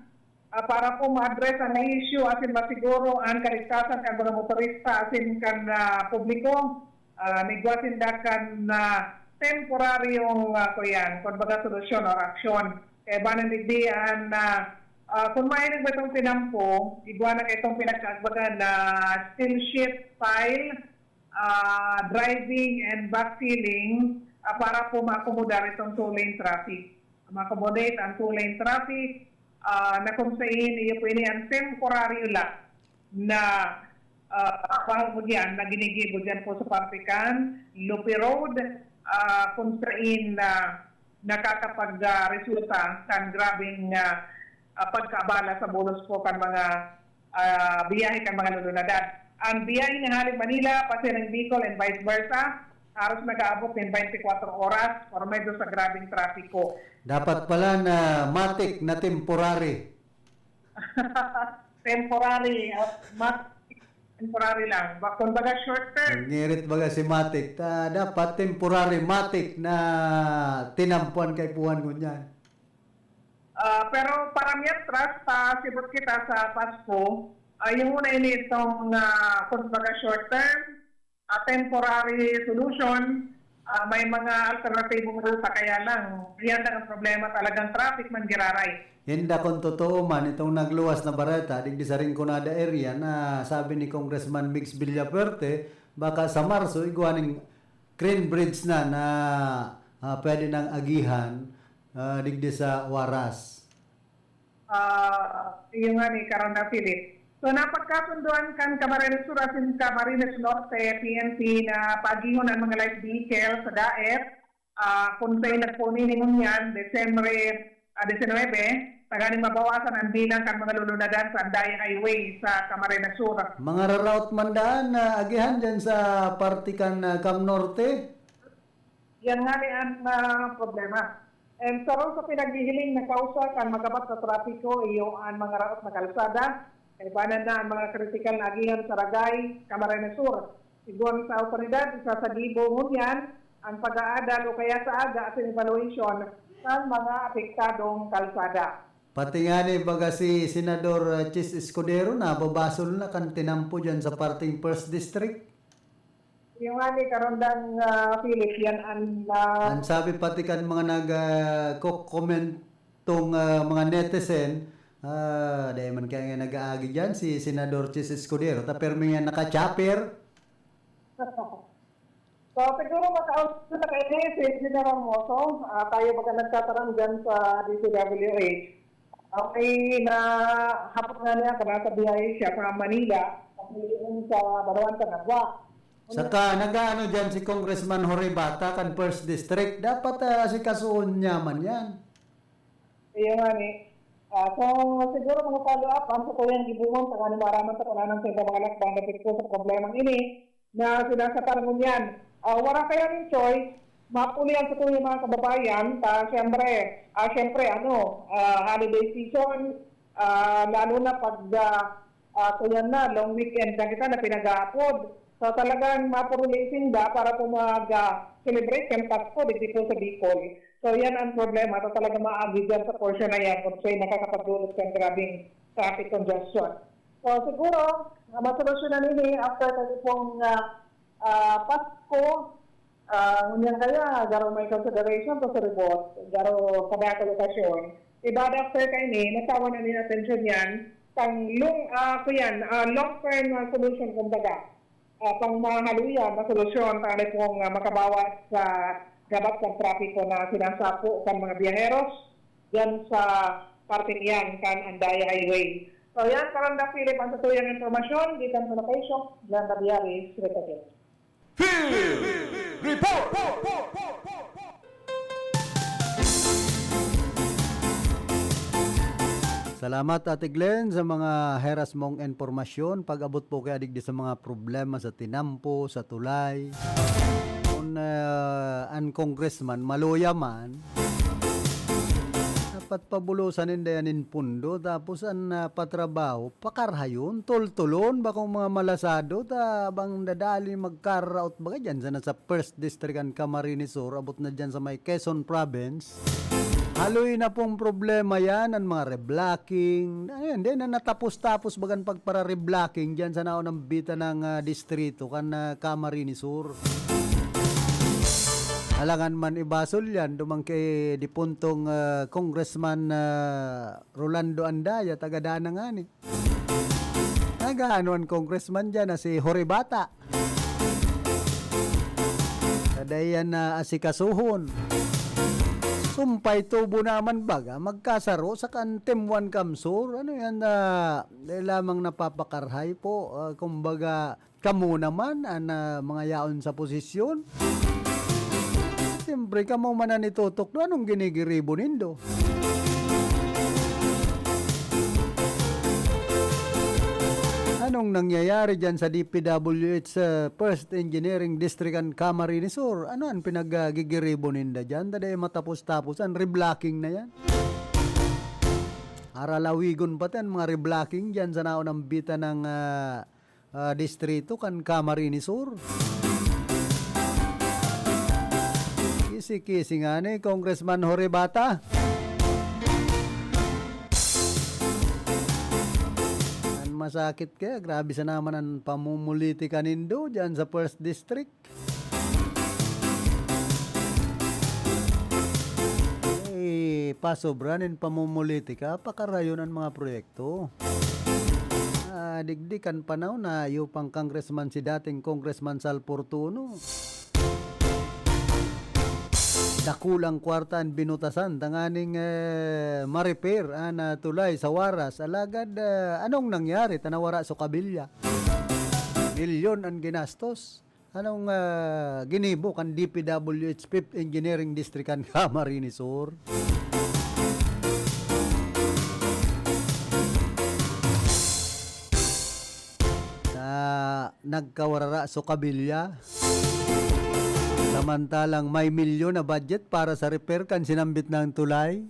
para po ma-address ang issue asin masiguro ang kaligtasan ng mga motorista asin kan publiko, nigwasin da kan temporaryong kumbaga solusyon or aksyon. Kaya ba nandigdian kung mahinig ba itong tinampo, igwa na itong pinagkagbaga na steel sheet pile, driving and backfilling para po ma-accommodate itong two-lane traffic. Ma-accommodate ang two-lane traffic na kung sa iyo po ini ang temporaryo lang na pahagyan na ginigibo dyan po sa Partikan, Lupi Road, kung sa nakakapag-resulta kan grabing pagkaabala sa bonus po kan mga biyahe kan mga lulunadan. Ang biyahe ng Halig Manila, pati ng Bicol and vice versa, halos nag-aabot ng 24 oras or medyo sa grabing trafiko. Dapat pala na matik na temporary. Temporary lang. Kung baga short term. Ngirit baga si matik. Dapat temporary matik na tinampuan kay puhan ko niyan. Pero paramihan trust sibot kita sa Pasko, yung una ini itong kumbaga short term, temporary solution, may mga alternatibong ruta kaya lang. Yan ang problema talagang traffic man giraray. Hinda kung totoo man, itong nagluwas na barata, digdi sa Rinconada area na sabi ni Congressman Mix Villafuerte, baka sa Marso, iguaning crane bridge na pwede nang agihan digdi sa Waras. Yung nga ni karon na Philip. So napagkasunduan kan Camarines Sur asin Camarines Norte PNP na pagihon ang mga light vehicle sa DAET kung sa'yo nagpunin mo yan December 19 taganing mabawasan ang bilang kan mga lulunadan sa Andayan Highway sa Camarines Sur. Mga rarout mandaan na agihan dyan sa Partikan Cam Norte? Yan nga ni ang problema. And sa ron sa pinaghihiling na kausa kan magabat sa trapiko iyo ang mga raot na kalsada, kay banan na ang mga kritikal na agihan sa Ragay, Camarines Sur. Sigon sa otoridad, isa sa gibong yan, ang pag-aadal o kaya sa aga at evaluation ng mga apektadong kalsada. Pati nga ni baga si Senador Chis Escudero na babasol na kan tinampo dyan sa parting 1st District. Yung nga ni karondang Philip, yan ang Ang sabi pati kan mga nag-comment tong mga netizen, dahil man kaya nga nag-aagi dyan si Senador Chis Escudero. Pero may naka-chopper. So, siguro makausap na kayo si General Moso. Tayo baka nagtatarang dyan sa DCWH. Okay, na hapot nga niya kung nasa biyahe siya sa Manila. Pagpiliin sa Barawan sa Nagwa. Saka nag-ano dyan si Congressman Horibata kan 1st District. Dapat si kasuon niya man yan. Iyo nga ni. So, siguro mga follow-up, ang sa kuyang gibungon sa kanong maraman sa kananan sa mga lakbang na ko sa problemang ini na sinasatarang yan. Wala kaya ng choice, mapulian sa kuyang mga kababayan, siyempre, holiday season, lalo na pag kuyan na, long weekend na kita na pinag-aapod. So talagang mapulisin ba para po mag-celebrate yung Pasko dito sa Bicol. So yan ang problema. Ito talaga maagi dyan sa portion na yan kung siya'y nakakapagdulot ng grabing traffic congestion. So siguro, masolusyonan nini after kasi pong Pasko, ngunyan kaya, garo may consideration to sa report, garo kada lokasyon. Ibada after kayo ni, nasawa na nila attention yan, pang long-term solution kumbaga. Pang mahaluyan na solusyon para pong makabawas sa gabat ng trapiko na sinasapo ng mga biyaheros yan sa parting yan kan Andaya Highway. So yan, Karanda Philip, ang tutuyang informasyon, gitan sa location, Glenda Biaris, Recording. Report! Salamat Ate Glenn sa mga heras mong informasyon. Pag-abot po kay adig sa mga problema sa tinampo, sa tulay. Kung ang congressman, maluya man, dapat pabulusan in pundo. Tapos ang patrabaho, pakarhayon, tultulon, bakong mga malasado, bang dadali magkaraot baga dyan sa 1st District and Camarines Sur, abot na dyan sa may Quezon Province. Haloy na pong problema yan, ang mga reblocking. Ayun, din na natapos-tapos bagan pagpara reblocking dyan sa naon ng bita ng distrito kan Camarines Sur. Alangan man ibasol yan, dumang kay dipuntong Congressman Rolando Andaya, taga-dana nga ni. Nagaano ang congressman dyan na si Horibata. Kadayan na asikasuhon. Sumpay tubo naman baga, magkasaro sa Kantimwan Kamsur. Ano yan lamang napapakarhay po. Kumbaga, kamo naman ang mga yaon sa posisyon. Siyempre, kamo man na nitutok do, anong ginigiribo nindo? Anong nangyayari dyan sa DPWH 1st Engineering District and Camarines Sur? Ano ang pinagigiribo ninda dyan? Taday matapos-tapos, ang reblocking na yan. Aralawigon pa yan, mga reblocking dyan sa naon ng bita ng distrito kan Camarines Sur. Kisi-kisi nga ni Congressman Horibata. Masakit kaya, grabe sa naman ang pamumuliti kanindo dyan sa 1st District. Pasobranin pamumuliti ka, pakarayon ang mga proyekto. Digdikan panaw na yung congressman si dating Congressman Sal Portuno. Dakulang kwartaan binutasan tanganing ma-repair na tulay sa Waras. Alagad anong nangyari tanawara sa kabilya? Milyon ang ginastos. Anong ginibo kan DPWH 5th Engineering District kan Camarines Sur? Nagkawarara sa kabilya. Sa Samantalang may milyon na budget para sa repair kan sinambit ng tulay.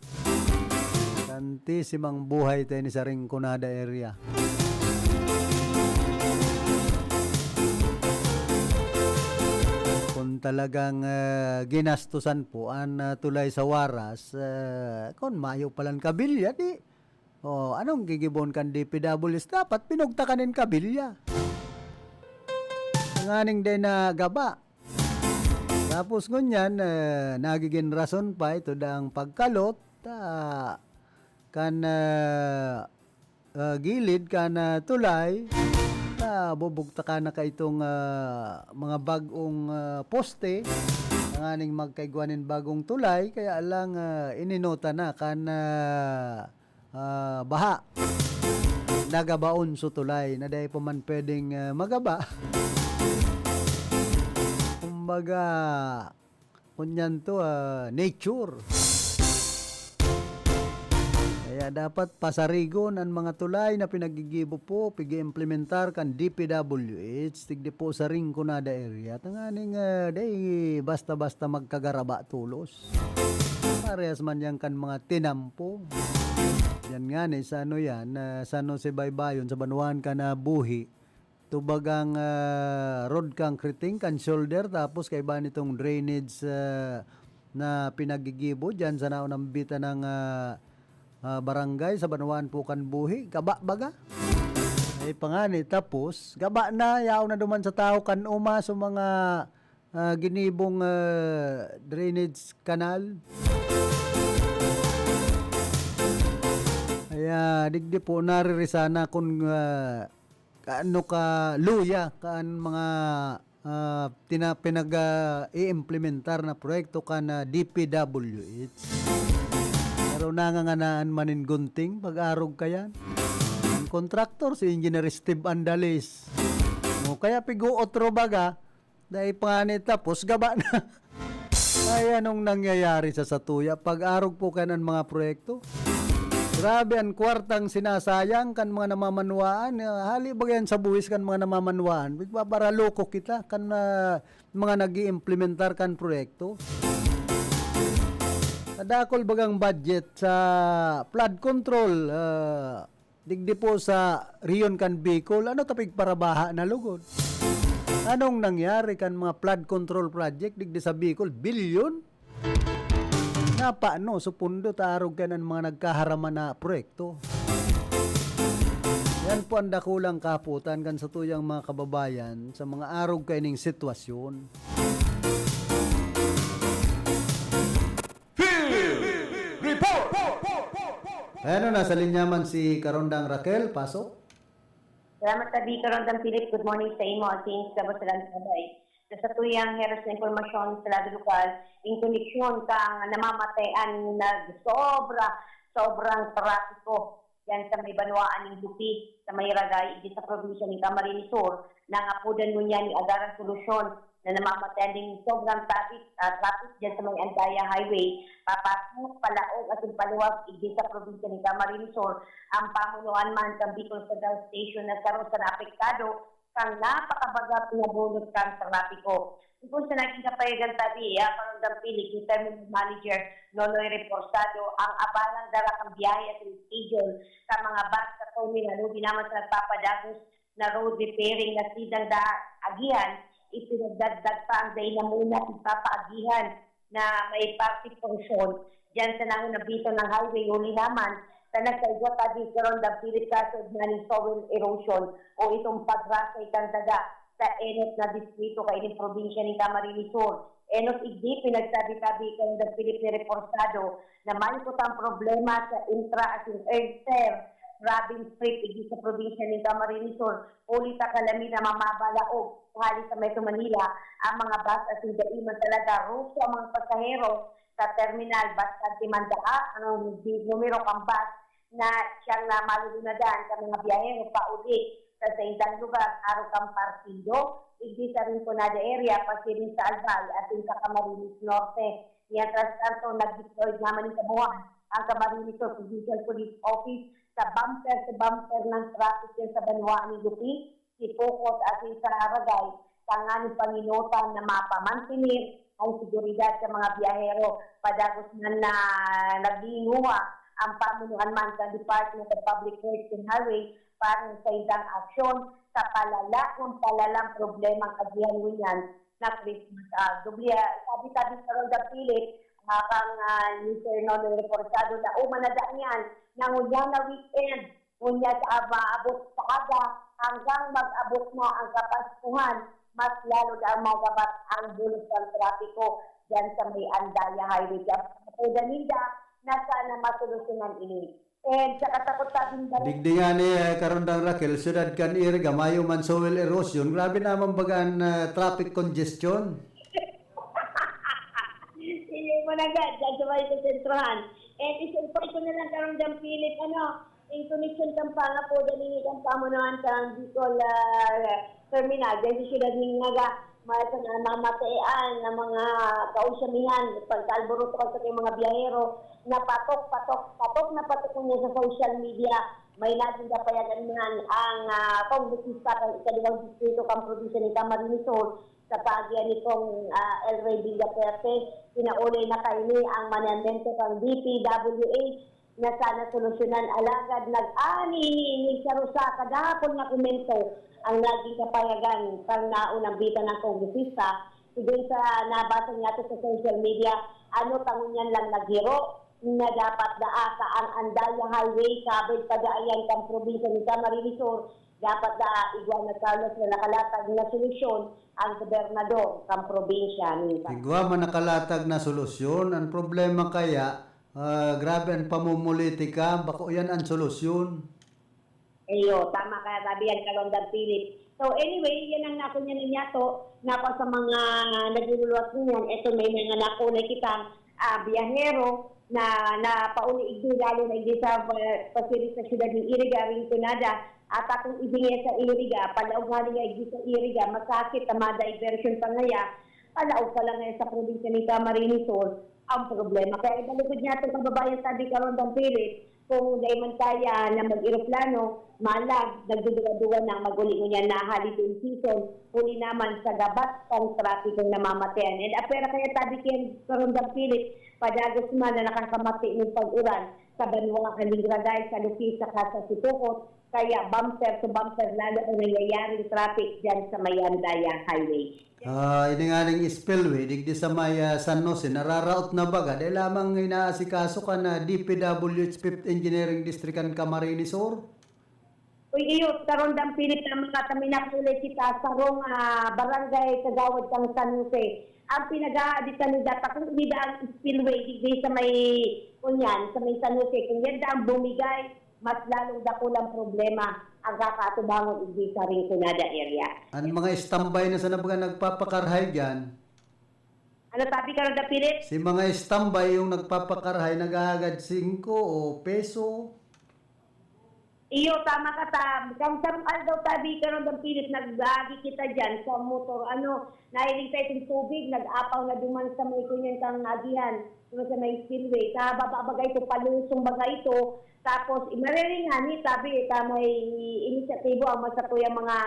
Tantisimang buhay tayo ni sa Rinconada area. Kung talagang ginastusan po ang tulay sa waras, kung mayo palang kabilya, di, anong gigibon kan DPWs? Dapat pinugtakanin kabilya. Nganing din na gaba. Tapos ngunyan, nagiging rason pa ito dang pagkalot, kan gilid kan tulay, bubugta ka na ka itong mga bagong poste, nganing magkaigwanin bagong tulay, kaya lang ininota na kan baha. Nagabaon so tulay, na dahil pa man pwedeng magaba. Kumbaga, kunyan to, nature. Kaya dapat pasarigon ang mga tulay na pinagigibo po, pigi-implementar kan DPWH, tigdi po sa Rinconada area. Tanganing, basta-basta magkagaraba tulos. Parehas man yan kan mga tinampo. Yan nga ni, sa ano yan, sa ano si Baybayon, sa Banuan ka na buhi. Tubagang road concreting kan shoulder, tapos kaiba nitong drainage na pinagigibo dyan sa naunang bita ng barangay sa Banuan po kan buhi. Gaba baga? Ay pangani, tapos gaba na, yaw na duman sa tao kan uma sa mga ginibong drainage canal. Kaya digdi po naririsana kung kaano ka luya kaan mga pinag-i-implementar na proyekto ka na DPWH. Pero nanganganaan manin gunting pag-arog ka yan. Ang kontraktor si Engineer Steve Andales. Kaya pigo otro baga dahil panganit tapos gaba na. Ay anong nangyayari sa Satuya pag-arog po ka ng mga proyekto? Grabe ang kwartang sinasayang kan mga namamanwaan. Hali bagayan sa buwis kan mga namamanwaan. Para loko kita kan mga nag-i-implementar kan proyekto. Nadakol bagang budget sa flood control. Digdi po sa Rion kan Bicol. Ano tapig para baha na lugod? Anong nangyari kan mga flood control project digdi sa Bicol? Bilyon? Paano supundo taarog ka ng mga nagkaharaman na proyekto. Yan po ang dakulang kaputan kan sa tuyang mga kababayan sa mga arog kaining sitwasyon. Report! Ano, nasa linyaman si Karondang Raquel, pasok. Salamat tabi Karondang Philip. Good morning sa imo at sa Basalan Sabay. Sa tuyang heros na informasyon sa lado lokal, in koneksyon kang namamatayan na sobrang trapiko yan sa may Banuaan ng Lupi, sa may Ragay, sa probinsya ng Camarines Sur, nang apudan mo niya ni Agarang Solusyon na namamatayan ng sobrang traffic dyan sa may Andaya Highway, papasok, palaog at paluwag sa probinsya ng Camarines Sur, ang pamunuan man sa Bicol Central Station na karoon sa apektado kang napakabaga pinabulot kang sa trapiko. Kung sa naging kapayagan tabi, Karondang Philip, yung terminal manager, Noloy Reforzado, ang abalang darakang biyahe at schedule sa mga bus sa terminal, naman sa nagpapadagos na road repairing na sidang agihan, ipinagdagdag pa ang day na muna ipapaagihan na may party function dyan sa nangunabito ng highway, uli naman sa nagkaigwa tabi Karondang Philip kaso na ni soil erosion o itong pagrasay kang daga sa Enot na distrito kay ining probinsya ng Camarines Sur. Enot igdi pinagsabi-tabi Karondang Philip ni Reforzado na may kutang problema sa intra at yung air Robin Street igdi sa probinsya ng Camarines Sur. Ulit ang kalami na mamabalaog hali sa Metro Manila ang mga bus at yung daiman talaga ruso ang mga pasahero sa terminal bastante mandaa ang numero kang bus na siyang malulunadan sa mga biyahero pa uli sa isang lugar, araw kang partido, igdi sa Rinconada area, pati rin sa Albay at sa Camarines Norte. Mientras tanto, nag-deploy naman sa buwan ang Camarines Provincial Police Office sa bumper ng traffic sa Banuaan ng Lupi, si Pocos at sa Aragay, tanganing Panginotan na mapamantinir o ang seguridad sa mga biyahero. Padagos na naglinguha ang pamunuan man sa Department of Public Works and Highway para sa idang aksyon sa palalang problema kagihan niyan na Christmas. Sabi-sabi sa Ronda Philip, kang Mr. Nonoy Reportado na umanada niyan ng unya na weekend, unya sa abot sa aga hanggang mag-abot na ang Kapaskuhan, mas lalo na magabat ang bulos ng trapiko dyan sa may Andaya Highway. Kaya Danida, na sana masolusyonan ini. And sa katakot-sabing Digdingan ni Karundang Raquel, syudad kan Iriga, mayo man soil erosion. Grabe naman bagaan traffic congestion. Hindi mo na agad, dyan sa may sentrohan. And isulpay ko na lang Karundang Philip, in connection kang panga po, dali kang pamunuan kang Bicol Terminal. Dyan sa syudad ng Naga, mamatayan ng mga kausyamihan, pagkalburuto sa mga biyahero, na patok na patok niya sa social media. May natin kapayagan man ang kongresista ng ikadawang distrito kang probinsya ni Camarines Sur sa pagyan nitong El Rey Villaperte. Pinauli na kaini ang manamento ng DPWH na sana solusyonan alagad. Nag-ani ni Sarusa kadahapon na komento ang naging kapayagan pang naunang bita ng kongresista. Siguro sa nabasa niya sa social media, tangunyan lang naghiro na dapat daasa ang Andaya Highway, kabel padaayan kang probinsya ni Camarines Sur, dapat Iguana Carlos na nakalatag na solusyon ang gobernador kang probinsya ni Igwa man nakalatag na solusyon. Ang problema kaya, grabe ang pamumulitika, bako yan ang solusyon. Eyo, tama ka, sabi yan Karundang Philip. So anyway, yan ang nako niya niya to, nako sa mga nagluluwas niyan. Ito may mga nakulay kitang biyahero na pauli igdi, lalo na igdi sa pasiri sa siyudad ng Iriga, Rinconada, at akong ibingay sa Iriga, palaog nga niya igdi sa Iriga, masakit, tamada diversion pa ngaya, palaog pa lang ngayon sa probinsya ni Camarines Sur, ang problema. Kaya ibalugod niya itong kababayan sabi Karundang Philip, kung dahil man kaya na mag-aeroplano, malag, nagduduwa-duwa na maguli mo niya na holiday season, huli naman sa gabat ang traffic ng namamatayan. And apera kaya tabi kayo Karundang Philip, padagos man na nakakamati ng pag-uran sa Banwa Kaligra dahil sa Lupi sa Casa Situkot, kaya bumper to bumper lalo ang nangyayaring traffic dyan sa Mayandaya Highway. Ini nga ning spillway, digdi sa may San Jose, nararaot na baga, dahil lamang inaasikaso ka na DPWH 5th Engineering District ang Camarines Sur. Uy, iyo, Karundang Philip na mga taminakulay kita sa rong barangay Kagawad kang San Jose. Ang pinag-aadita ni data kung hindi ang spillway, digdi sa may kunyan, sa may San Jose, kung yan ang bumigay, mas lalong dakulang problema ang kakatubangon hindi sa Rinconada area. Ang mga standby na sa nabaga nagpapakarhay dyan. Ano sabi ka rin, Philip? Si mga standby yung nagpapakarhay, nag-aagad 5 o peso. Iyo, tama ka ta. Kung sarong daw tabi ka rin, Philip, nag-agi kita dyan sa motor. Nailing tayo itong tubig, nag-apaw na duman sa may kunyan kang agihan. Sa may spillway. Sa babagay ito, palusong bagay ito. Tapos, maririnig sabi, may inisyatibo ang masatuya mga,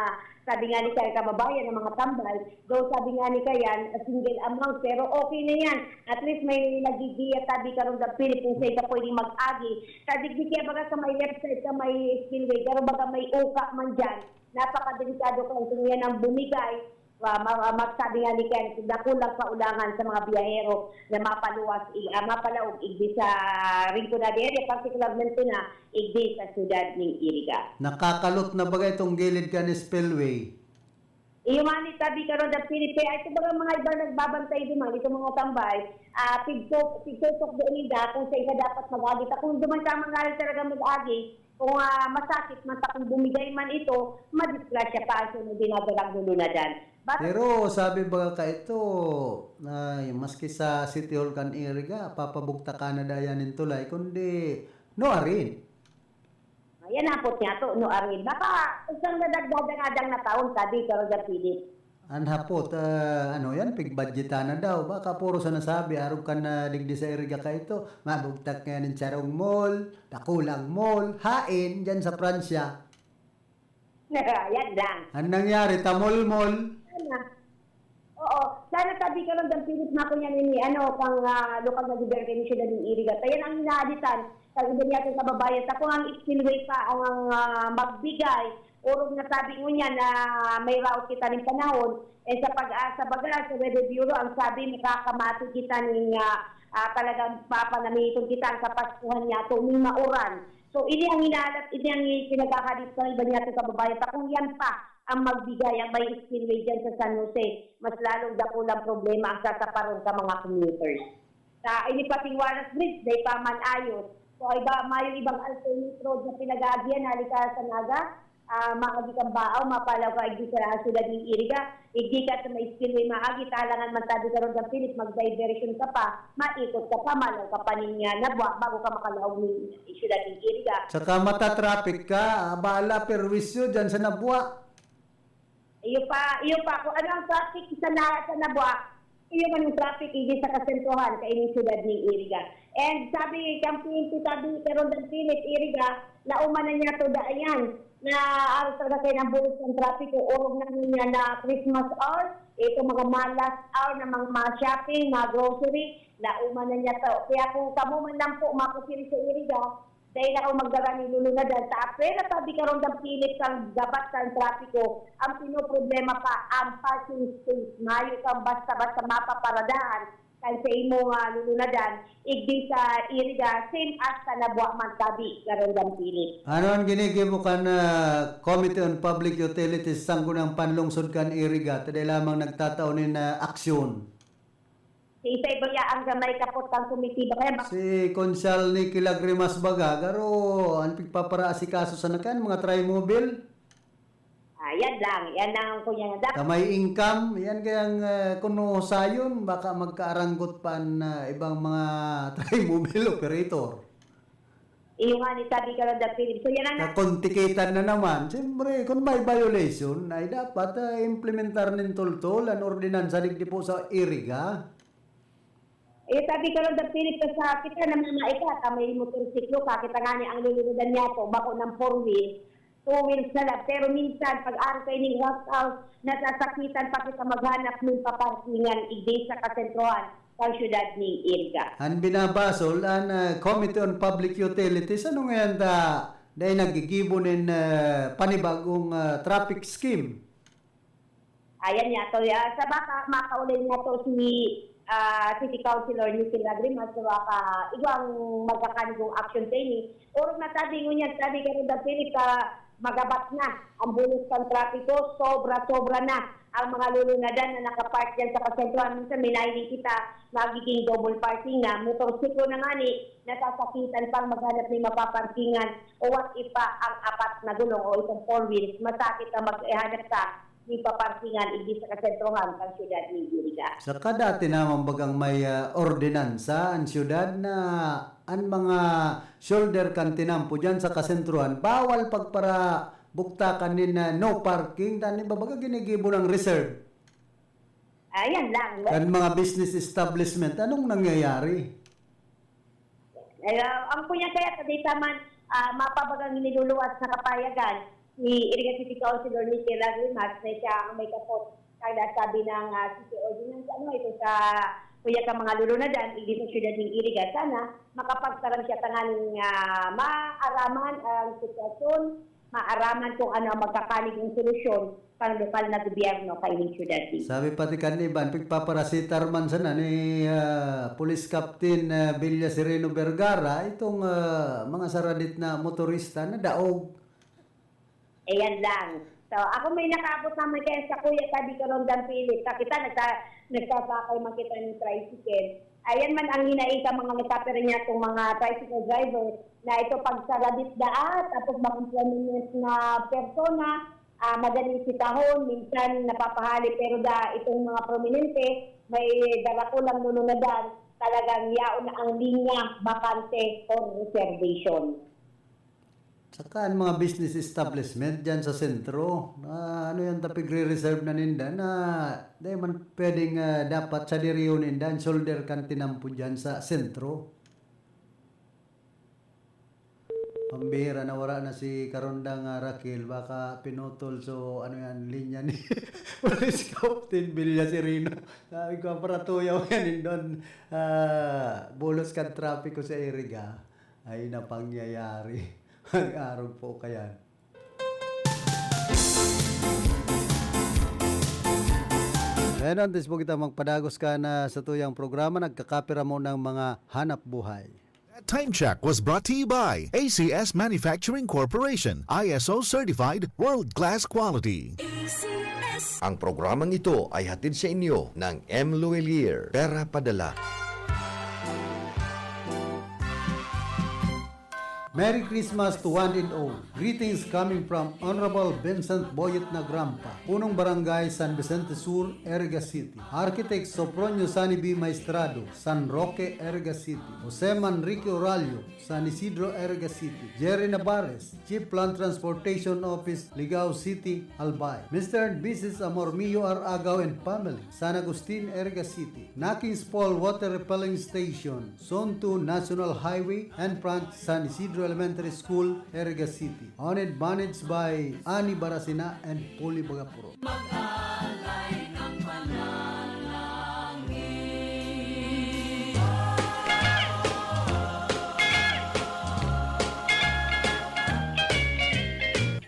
sabi nga ni kaya kababayan, ng mga tambay. Though sabi nga ni kaya, single amount, pero okay na yan. At least may nagigiya tabi ka rin ng Philippines, say ka pwedeng mag-agi. Kadigdi kaya baga sa may left side, sa may spillway, pero baga may uka man dyan. Napakadelikado kung yan ang bumigay. Magsabi nga ni Ken, dakulang paulangan sa mga biyahero na mapalaog igdi sa Rinconada area, particularmente na igdi sa siyudad ng Iriga. Nakakalot na ba itong gilid ka ni spillway? Iyumani tabi ka rin ng Pilipe, ay ito ba mga iba nagbabantay duman, ito mga tambay, pigtusok doon ida, kung sa isa dapat mag-agit. Kung duman tamang nga talaga mag-agit, kung masakit man kung bumigay man ito, madisgrasya pa so na dinadalang dulo na dyan. Pero sabi ba ka ito, maski sa City Hall kan Iriga, papabukta ka na dayanin tulay, kundi no arin. Ayan na po niya to, no arin. Baka isang nadagdagang na taon, sabi ka rin Philip. Anhapot, pigbudgetan na daw. Baka puro sa nasabi, arog ka na digdi sa Iriga ka ito, mabugtak nga ng Charong Mall, Dakulang Mall, hain, dyan sa Pransya. Yan lang. Ang nangyari, Tamol Mall. Oo, sana tabi sabi ka lang, Pilit na ko niya ni, pang lokal na gobyerno ni Siyudad ng Iriga. Kaya ang inaaditan, sa iba niya itong kababayan, sa kung ang spillway pa ang magbigay, urong na sabi mo niya na may route kita ng panahon, sa pag-asa baga, sa Weather Bureau, ang sabi, makakamati kita ng talagang papanamiton kita ang kapaskuhan niya ito, may mauran. So, ini ang inalat, ini ang pinagkakalit sa iba niya itong kababayan. Sa kung yan pa, ang magbigay, ang may spillway dyan sa San Jose, mas lalong dakulang problema ang sasaparon sa mga commuters. Sa inipating Waras Bridge, day pa man ayos. So, may ibang alternate road na pinag-aagyan, halika sa Naga, makagikang baaw, mapalaw ka, igdi sa Siyudad ng Iriga, igdi ka sa may spillway maagi, talangan man tabi ka ron ng Pilit, mag-diversion ka pa, maikot ka pa, malaw ka pa niya nabwa, bago ka makalaw ng Siyudad ng Iriga. Saka mata-traffic ka, bala perwisyo dyan sa Nabwa. Iyo pa, kung ano ang traffic sa Nabwa, iyo man yung traffic hindi sa kasentuhan sa inyong Siyudad ng Iriga. And sabi, sabi, pero ng Pilit, Iriga, lauman na niya to daayan na aros talaga kayo ng bulos ng traffic o orog na niya na Christmas hour, ito mga malas hour na mga shopping, mga grocery, lauman na niya to. Kaya kung kamo man lang po makusiri sa Iriga, dahil ako magdara ni Lulu na dyan sa apela, sabi ka ron ng Pilit kang gabat sa trapiko, ang pinoproblema pa ang parking space. Mayo kang basta-basta mapaparadahan kaya sa imo Lulu na dyan, igdi sa Iriga, same as sa Nabwa man sabi ka ron ng Pilit. Ano ang ginigimo ka na Committee on Public Utilities sanggunang panlungsod kan Iriga, taday lamang nagtataunin na aksyon? Isa iba ang gamay kapot kang komitiba kaya Si Konsal ni Kilagrimas Baga, garo, ang pagpapara si kaso sa nakan, mga tri-mobile. yan lang ang kunya nga. Kamay income, yan kayang kuno sayon, baka magkaaranggot pa na ibang mga tri-mobile operator. Iyo nga ni sabi ka lang ng Pilit. So yan ang Kontikitan na naman. Siyempre, kung may violation, ay dapat implementar ng tultol ang ordinansa digdi po sa Iriga. sabi ka lang ng Pilit sa kita na mga ika, may motorsiklo ka, kita nga niya ang luludan niya to, bako ng 4 wheels, 2 wheels na lang. Pero minsan, pag-araw kayo ng rush house, nasasakitan pa kita maghanap ng paparkingan, igdi sa kasentrohan ng Siyudad ng Iriga. Ang binabasol, ang Committee on Public Utilities, ano ngayon dahil nagigibonin panibagong traffic scheme? Ayan niya to. Sa baka makaulay niya to si City Councilor Nicky Lagrimas, so baka igwang magkakanigong action training. Or nasabi nyo niya, sabi ka rin na Pilit, magabat na ang bulos ng trapiko, sobra-sobra na ang mga lulunadan na nakapark dyan sa kasentuhan. Minsan may nailing kita, magiging double parking na, motorsiklo na nga ni, nasasakitan pang maghanap ng mapaparkingan, o what if pa ang apat na gulong o itong 4 wheels, masakit na maghanap ka ng paparkingan hindi sa kasentuhan ng Siyudad ng Iriga. Saka dati naman bagang may ordinansa ang siyudad na ang mga shoulder kantinampo dyan sa kasentruhan, bawal pagpara buktakan din na no parking, dahil babaga ginigibo ng reserve. Ayan lang. Ang mga business establishment, anong nangyayari? Ang kunya kaya sa data man, mapabagang niluluwas na kapayagan, ni Iriga City Councilor Nicky Lagrimas na siya ang may kapot kaya sabi ng City Ordinance ito sa kuya ka mga lulunadan hindi sa Siyudad ng Iriga, sana makapagtaram siya tanganing maaraman ang sitwasyon, maaraman kung ano ang magkakanig ng solusyon pang lokal na gobyerno kay ng Siyudad. Sabi pati kaniban, pagpaparasitar man sana ni Police Captain Villa Sereno Vergara, itong mga saradit na motorista na daog. Ayan lang. So, ako may nakaabot naman kaya sa kuya tabi ka ron ng Pilit. Kita nagsasakay makita ng tricycle. Ayan man ang hinain sa mga nagkapira niya itong mga tricycle driver na ito pagsaradit daan, tapos mag-implement na persona, madaling sitahon, minsan napapahali, pero itong mga prominente, may darakulang nununadan, talagang yaon na ang linya, bakante, or reservation. Saka ang mga business establishment dyan sa sentro, ano yung tapig re-reserve na ninda na dahil man pwedeng dapat sa diriyo ninda ang shoulder kantinampo dyan sa sentro. Pambihira na wala na si Karondang Raquel, baka pinutol so ano yan, linya ni Police Captain Bilya Serino. Sabi ko, aparatuyaw yan doon. Bulos ka trapiko sa Iriga ay napangyayari. Ang araw po kaya. Ngayon, antes po kita magpadagos ka na sa tuyang programa, nagkakapira mo ng mga hanap buhay. Time Check was brought to you by ACS Manufacturing Corporation, ISO certified world-class quality. Ang programang ito ay hatid sa inyo ng M. Luelier, Pera Padala. Merry Christmas to one and all. Greetings coming from Honorable Vincent Boyet Nagrampa, Punong Barangay San Vicente Sur, Erga City. Architect Sopronio Sani B. Maestrado, San Roque, Erga City. Jose Manrique Oralio, San Isidro, Erga City. Jerry Navarez, Chief Plant Transportation Office, Ligao City, Albay. Mr. and Mrs. Amormillo R. Agaw and family, San Agustin, Erga City. Nakings Fall Water Repelling Station, Zone 2 National Highway, and front San Isidro Elementary School, Erga City. Owned and managed by Ani Barasina and Poli Bagapuro.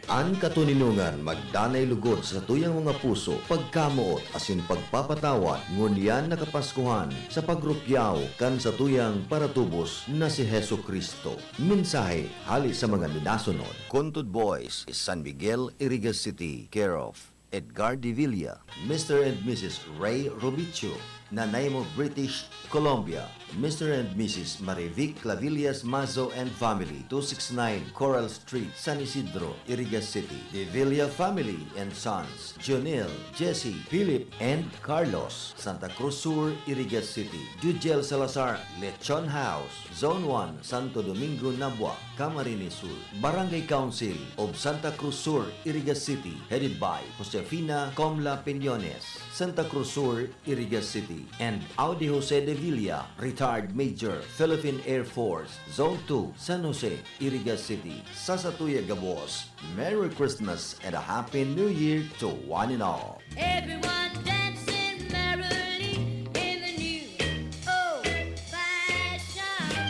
Ang katuninungan magdanay lugod sa tuyang mga puso, pagkamuot asin pagpapatawad, ngunyan nakapaskuhan sa pagrupyaw kan sa tuyang paratubos na si Hesu Kristo. Mensahe hali sa mga minasunod. Contod Boys, San Miguel, Iriga City, care of Edgar De Villa, Mr. and Mrs. Ray Robicho, Nanay mo British Columbia, Mr. and Mrs. Marivic Clavillas Mazo and family, 269 Coral Street, San Isidro, Iriga City. De Villa family and sons, Jonel, Jesse, Philip, and Carlos, Santa Cruz Sur, Iriga City. Jujel Salazar, Lechon House, Zone 1, Santo Domingo, Nabua, Camarines Sur. Barangay Council of Santa Cruz Sur, Iriga City, headed by Josefina Comla Piñones, Santa Cruz Sur, Iriga City. And Audi Jose De Villa, retired Major, Philippine Air Force, Zone 2, San Jose, Iriga City. Sasatuya Gabos, Merry Christmas and a Happy New Year to one and all. Everyone dancing merrily in the new old-fashioned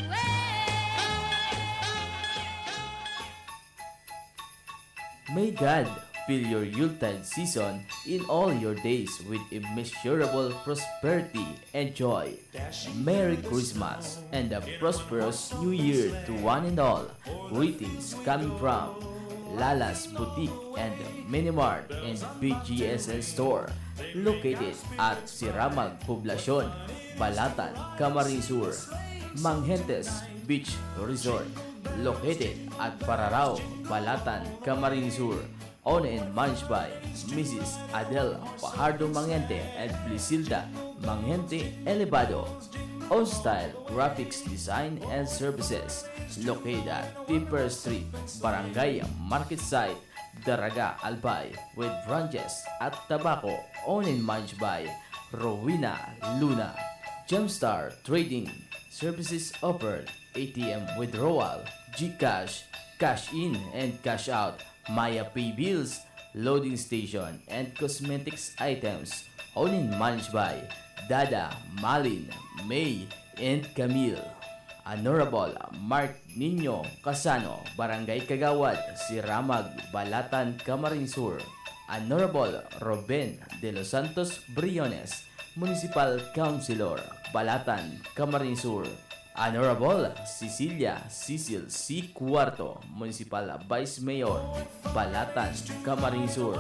way. May God fill your Yuletide season in all your days with immeasurable prosperity and joy. Merry Christmas and a prosperous New Year to one and all. Greetings coming from Lala's Boutique and Minimart and BGSN Store located at Siramag Poblacion, Balatan, Camarines Sur. Manghentes Beach Resort located at Pararao, Balatan, Camarines Sur. Owned and managed by Mrs. Adele Fajardo Manghente and Blisilda Manghente Elevado. On Style Graphics Design and Services located at Tipper Street, Barangay Market Site, Daraga, Albay, with branches at Tabaco. Owned and managed by Rowena Luna. Gemstar Trading Services offered ATM withdrawal, GCash, cash in and cash out, Maya Pay Bills, loading station, and cosmetics items. Owned and managed by Dada, Malin, May, and Camille. Honorable Mark Nino Casano, Barangay Kagawad, Siramag, Balatan, Camarines Sur. Honorable Ruben de los Santos Briones, Municipal Councilor, Balatan, Camarines Sur. Honorable Cecilia Cecil C. Cuarto, Municipal Vice Mayor, Balatan, Camarines Sur.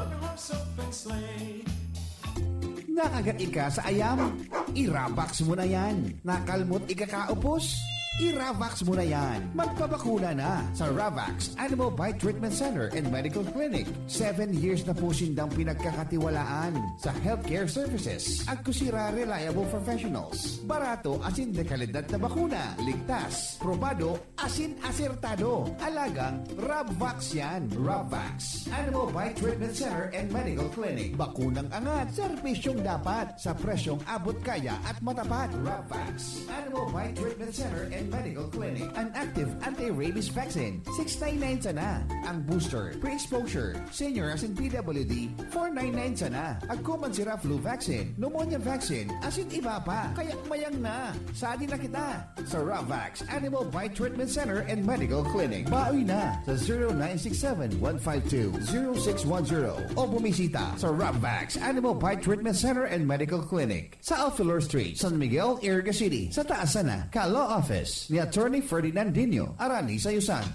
Nakagat ka sa ayam? Irabax mo na yan. Nakalmot ikakaupos? I-Ravax mo na yan. Magpabakuna na sa Ravax Animal Bite Treatment Center and Medical Clinic. 7 years na po sindang pinagkakatiwalaan sa healthcare services at kusira reliable professionals. Barato asin de kalidad na bakuna. Ligtas, probado, asin asertado. Alagang Ravax yan. Ravax Animal Bite Treatment Center and Medical Clinic. Bakunang angat, serbisyong dapat sa presyong abot kaya at matapat. Ravax Animal Bite Treatment Center and and Medical Clinic. An active anti-rabies vaccine, 699 sana. Ang booster, pre-exposure, senior as in PWD, 499 sana. Agkuman sira flu vaccine, pneumonia vaccine, asin iba pa. Kaya mayang na. Sadi na kita sa Ravax Animal Bite Treatment Center and Medical Clinic. Baoy na sa 0967-152-0610 o bumisita sa Ravax Animal Bite Treatment Center and Medical Clinic sa Alfilor Street, San Miguel, Iriga City. Sa taas na, Law Office ni Attorney Ferdinand Dino, Arani Sayusan.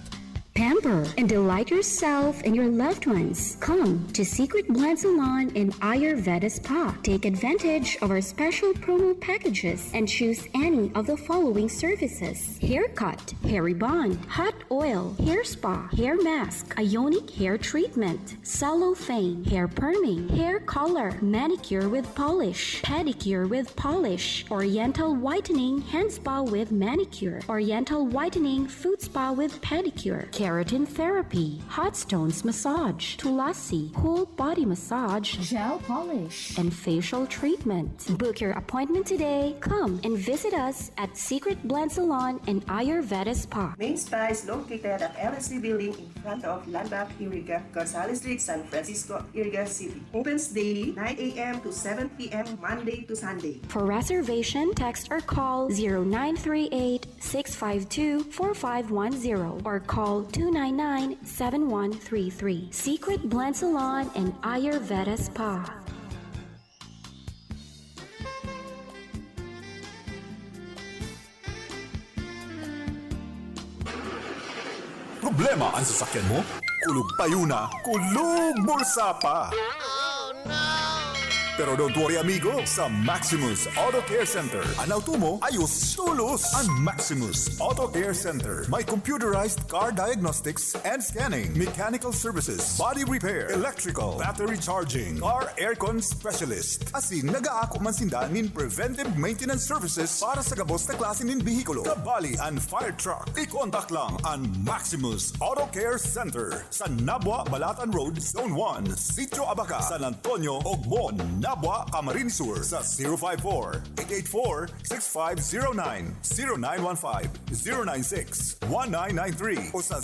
Pamper and delight yourself and your loved ones. Come to Secret Blend Salon and Ayurveda Spa. Take advantage of our special promo packages and choose any of the following services: haircut, hair rebond, hot oil, hair spa, hair mask, ionic hair treatment, cellophane, hair perming, hair color, manicure with polish, pedicure with polish, oriental whitening hand spa with manicure, oriental whitening foot spa with pedicure, keratin therapy, hot stones massage, tulasi, whole body massage, gel polish, and facial treatment. Book your appointment today. Come and visit us at Secret Blend Salon and Ayurveda Spa. Main Spa is located at LSC Building in front of Landmark Iriga, Gonzales Street, San Francisco, Iriga City. Opens daily 9 a.m. to 7 p.m. Monday to Sunday. For reservation, text or call 0938-652-4510 or call 299-7133. Secret Blend Salon and Ayurveda Spa. Problema ang sasakyan mo? Kulog tayo na, kulog bulsa pa! Pero don't worry amigo, sa Maximus Auto Care Center, ang auto mo ayos tulos. Ang Maximus Auto Care Center may computerized car diagnostics and scanning, mechanical services, body repair, electrical, battery charging, car aircon specialist. Asin nag-aako man sinda nin preventive maintenance services para sa gabos na klase nin bihikulo, kabali and fire truck. I-contact lang ang Maximus Auto Care Center sa Nabwa, Balatan Road, Zone 1, Sitio Abaca, San Antonio, Ogmon, Nabwa, Camarines Sur sa 054-884-6509, 0915-096-1993 o sa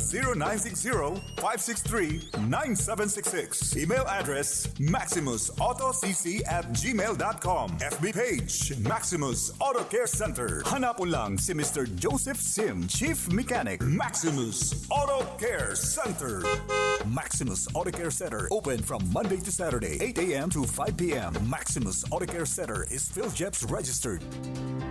0960-563-9766. Email address maximusautocc@gmail.com. FB page Maximus Auto Care Center. Hanapon lang si Mr. Joseph Sim, Chief Mechanic, Maximus Auto Care Center. Maximus Auto Care Center open from Monday to Saturday, 8 a.m. to 5 p.m. Maximus Auto Care Center is PhilJeps registered.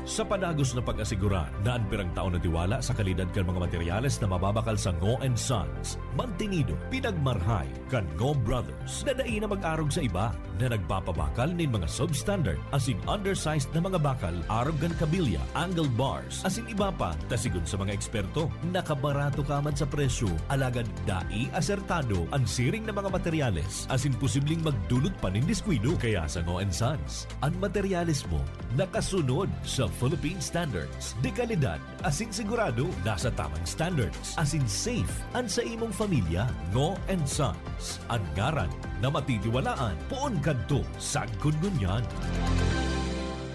Sa panagos na pag-asigura na ang pirang taon na tiwala sa kalidad kan mga materyales na mababakal sa Ngo & Sons, mantinido, pinagmarhay kan Ngo Brothers na dai na mag-arog sa iba na nagpapabakal nin mga substandard asing undersized na mga bakal, arog kan kabilya, angle bars, asing iba pa, tasigon sa mga eksperto, nakabarato ka man sa presyo, alagad dai asertado ang siring na mga materyales, asing posibleng magdulot pa nin diskwido. Kaya sa Ngo & Sons, ang materyales mo nakasunod sa Philippine Standards. De kalidad, asin sigurado, nasa tamang standards. Asin safe, ang sa imong pamilya, Ngo & Sons. Ang ngaran na matitiwalaan, poon kadto, sagkod ngunyan.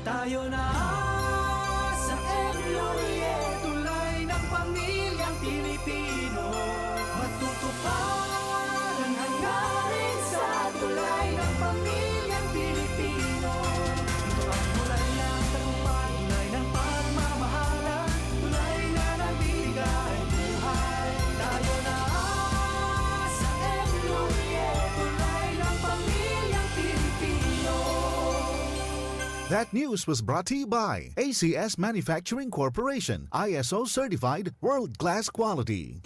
Tayo na sa Emloye, tulay ng pamilyang Pilipino. Matutupad ang hangarin sa tulay ng pamilyang Pilipino. Ito ang tulay ng tagumpay, tulay ng pagmamahalan, tulay na nagbibigay buhay. Tayo na sa Emloye, tulay ng pamilyang Pilipino. That news was brought to you by ACS Manufacturing Corporation, ISO certified world-class quality.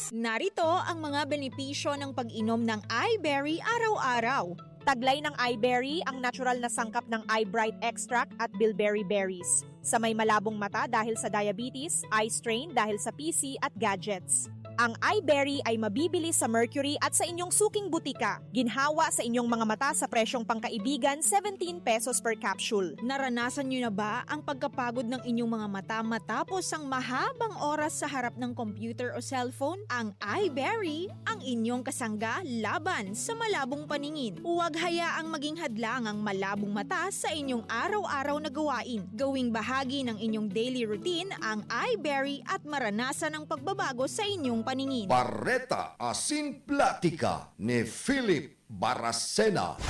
Narito ang mga benepisyo ng pag-inom ng iBerry araw-araw. Taglay ng iBerry ang natural na sangkap ng iBright extract at bilberry berries. Sa may malabong mata dahil sa diabetes, eye strain dahil sa PC at gadgets. Ang iBerry ay mabibili sa Mercury at sa inyong suking butika. Ginhawa sa inyong mga mata sa presyong pangkaibigan, 17 pesos per capsule. Naranasan nyo na ba ang pagkapagod ng inyong mga mata matapos ang mahabang oras sa harap ng computer o cellphone? Ang iBerry ang inyong kasangga laban sa malabong paningin. Huwag hayaang maging hadlang ang malabong mata sa inyong araw-araw na gawain. Gawing bahagi ng inyong daily routine ang iBerry at maranasan ang pagbabago sa inyong paningin. Barreta Asin Platica ni Philip Baracena.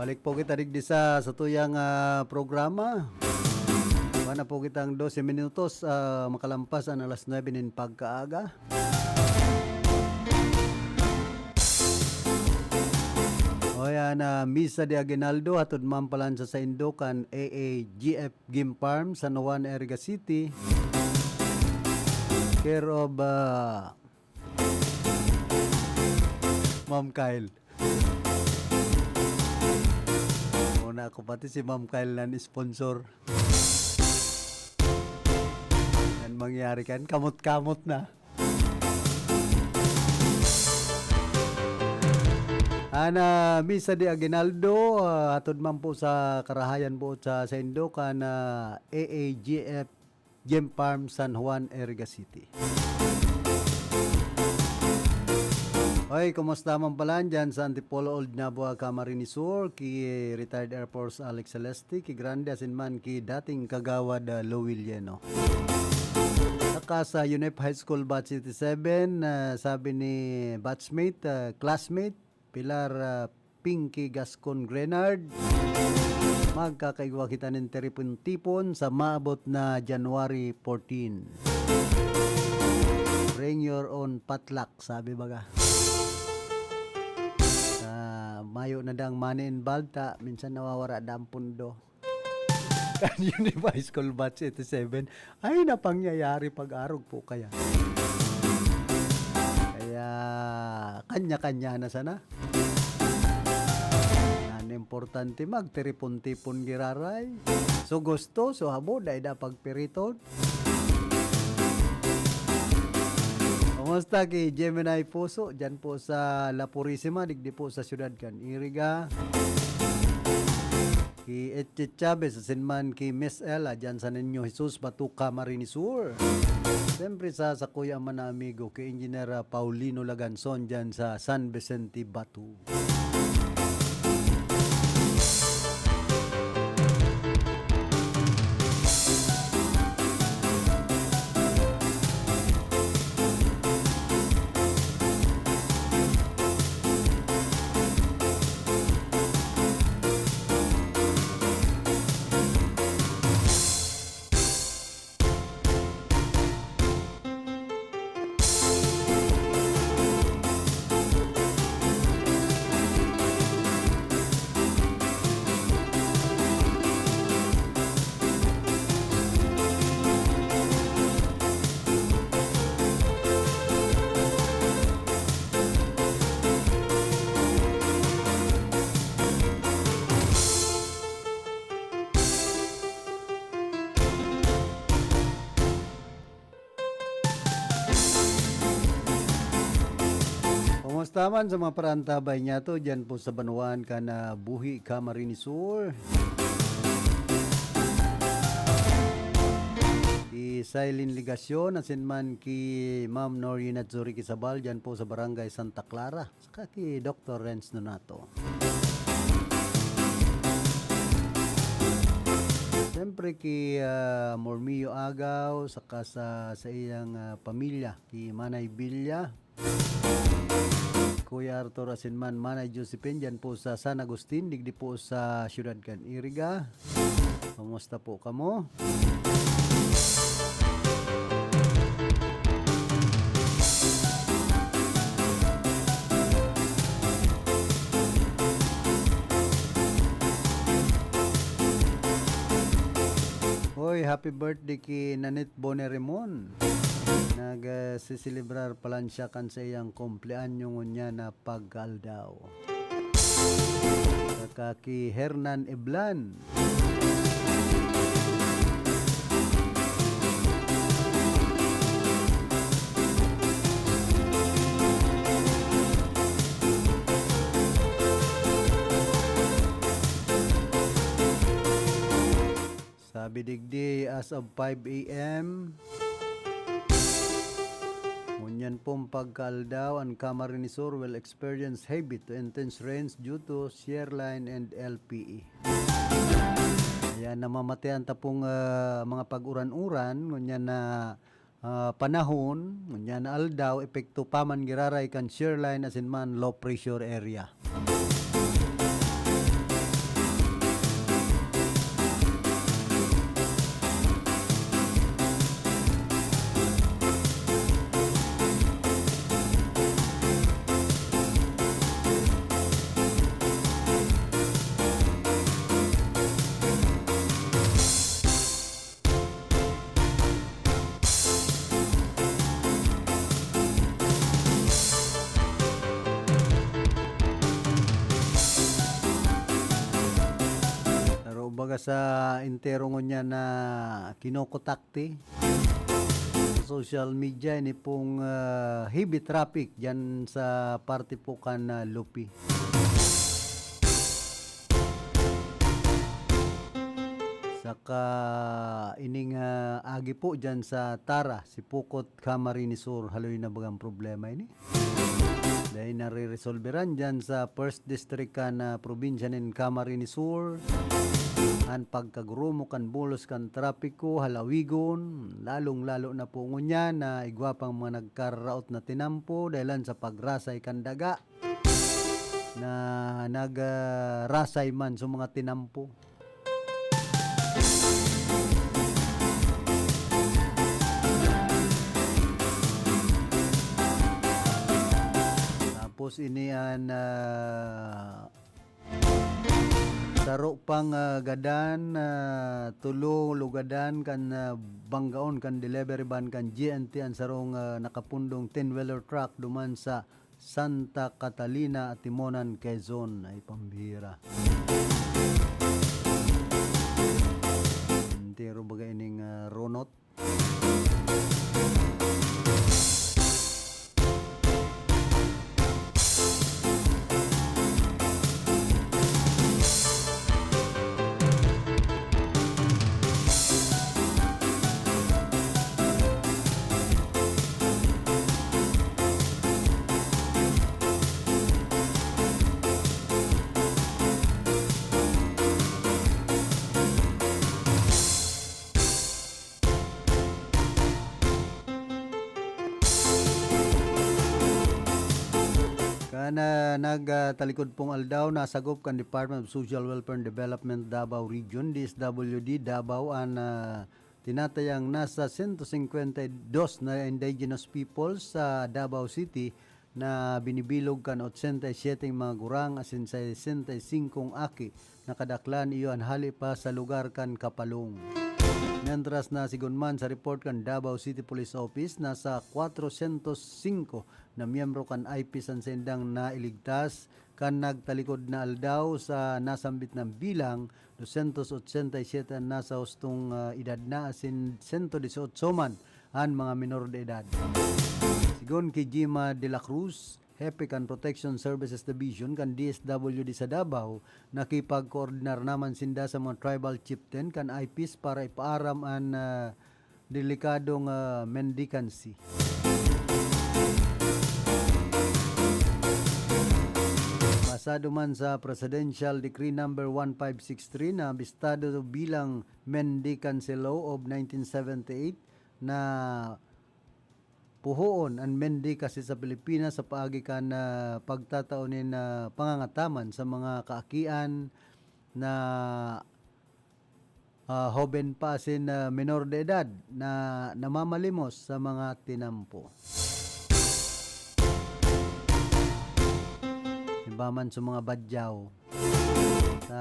Balik po kita digdi sa tuyang programa. Mana po kitang 12 minutos makalampas ang alas 9 nin pagkaaga. O yan, Misa de Aguinaldo hatod mampalansa sa Indokan AAGF Game Farm San Juan, Erga City. Care of Ma'am Kyle. Una ako pati si Ma'am Kyle na sponsor. Yan mangyari kan, kamot-kamot na. Ana Misa de Aguinaldo, atod man po sa Karahayan po sa Indokan na AAGF Game Farm San Juan, Erga City. Hoy, kumusta man pala dyan sa Antipolo Old Nabua Camarines Sur, ki retired Air Force Alex Celeste, ki Grande asinman ki dating kagawad Lowell Lleno. Saka sa UNEP High School Batch 87, sabi ni batchmate, classmate, Pilar Pinky Gascon Grenard, magkakaigwa kita ng teripon-tipon sa maabot na January 14. Bring your own potluck, sabi baga. Mayo na dang money involved, minsan nawawara dang pundo. Yun yung high school batch 87 ay napangyayari pag-arog po kaya. Kaya kanya-kanya na sana. Importante magteripon-tipon giraray. So gusto, so habo, dahil na pagpiriton. Kumusta kay Gemini Puso? Diyan po sa La Purisima, digdi po sa syudad kan Iriga. Ki Etche Chavez, sinman ki Miss Ella, diyan sa ninyo Jesus Batuca Camarines Sur. Siyempre sa kuya man na amigo, kay Engineer Paulino Laganson, diyan sa San Vicente, Batu. Kumusta man sa mga parantabay niya to dyan po sa Banuan ka na buhi ka Marinisur. Ki Silene Ligasyon asin man ki Ma'am Norina Zuri Kisabal dyan po sa Barangay Santa Clara. Saka ki Dr. Renz Nonato. Siyempre ki Mormio Agaw saka sa iyang pamilya ki Manay Bilya, Kuya Arthur Asinman, Manay Josephine dyan po sa San Agustin, digdi po sa Ciudad Caniriga. Kumusta po kamo? Hoy, happy birthday ki Nanit Boneremon. Nagsisilibrar pala siya kan sa iyang kumpleanyo niya na pagkaldaw. Saka ki Hernan Eblan. Sabi digdi as of 5 a.m. Ngunyan pong pagkaldaw ang Camarines Sur will experience heavy to intense rains due to shear line and LPE. Ayan, namamatayan tapong mga pag-uran-uran, ngunyan na panahon, ngunyan na aldaw, epekto paman giraray kan shear line asin man low pressure area. Sa intero niya na kinokotakti social media ini pong heavy traffic dyan sa parte po kan Lupi. Saka ining agi po dyan sa Tara, si Pukot Camarines Sur, haloy na bagang problema ini. Dahil nare-resolveran dyan sa First District kan probinsya ng Camarines Sur. Ang pagkagurumo kan bulos kan trapiko, halawigon, lalong-lalo na po ngunya na igwapang mga nagkaraot na tinampo dahilan sa pagrasay kan daga na nagrasay man sa mga tinampo. Tapos ini ang saro pang gadan tulong lugadan kan banggaon kan delivery van kan GNT ang sarong nakapundong 10-wheeler truck duman sa Santa Catalina at Timonan, Quezon. Ay pambira. Entero baga ining ronot. Na nagtalikod pong aldaw nasagop kan Department of Social Welfare and Development Davao Region DSWD Davao ang tinatayang nasa 152 na indigenous peoples sa Davao City na binibilog kan 87 mga gurang asin sa 65 aki nakadaklan iyon hali pa sa lugar kan Kapalong. Mientras na sigunman sa report kan Davao City Police Office nasa 405 na miyembro kan IP san sendang na iligtas kan nagtalikod na aldaw sa nasambit ng bilang 287 nasa hustong edad na asin 118 man ang mga minor de edad. Sigon kay Jima de la Cruz, Hepe kan Protection Services Division kan DSWD sa Davao nakipag-koordinar naman sinda sa mga tribal chieftain kan IPs para ipaaram ang delikadong mendicancy. Pasado man sa Presidential Decree number 1563 na bistado bilang Mendicancy Law of 1978 na puhoon ang mendicancy sa Pilipinas sa paagi kan pagtataunin na pangangataman sa mga kaakian na hoben pa sin menor de edad na namamalimos sa mga tinampo. Baman sa mga badyaw. Sa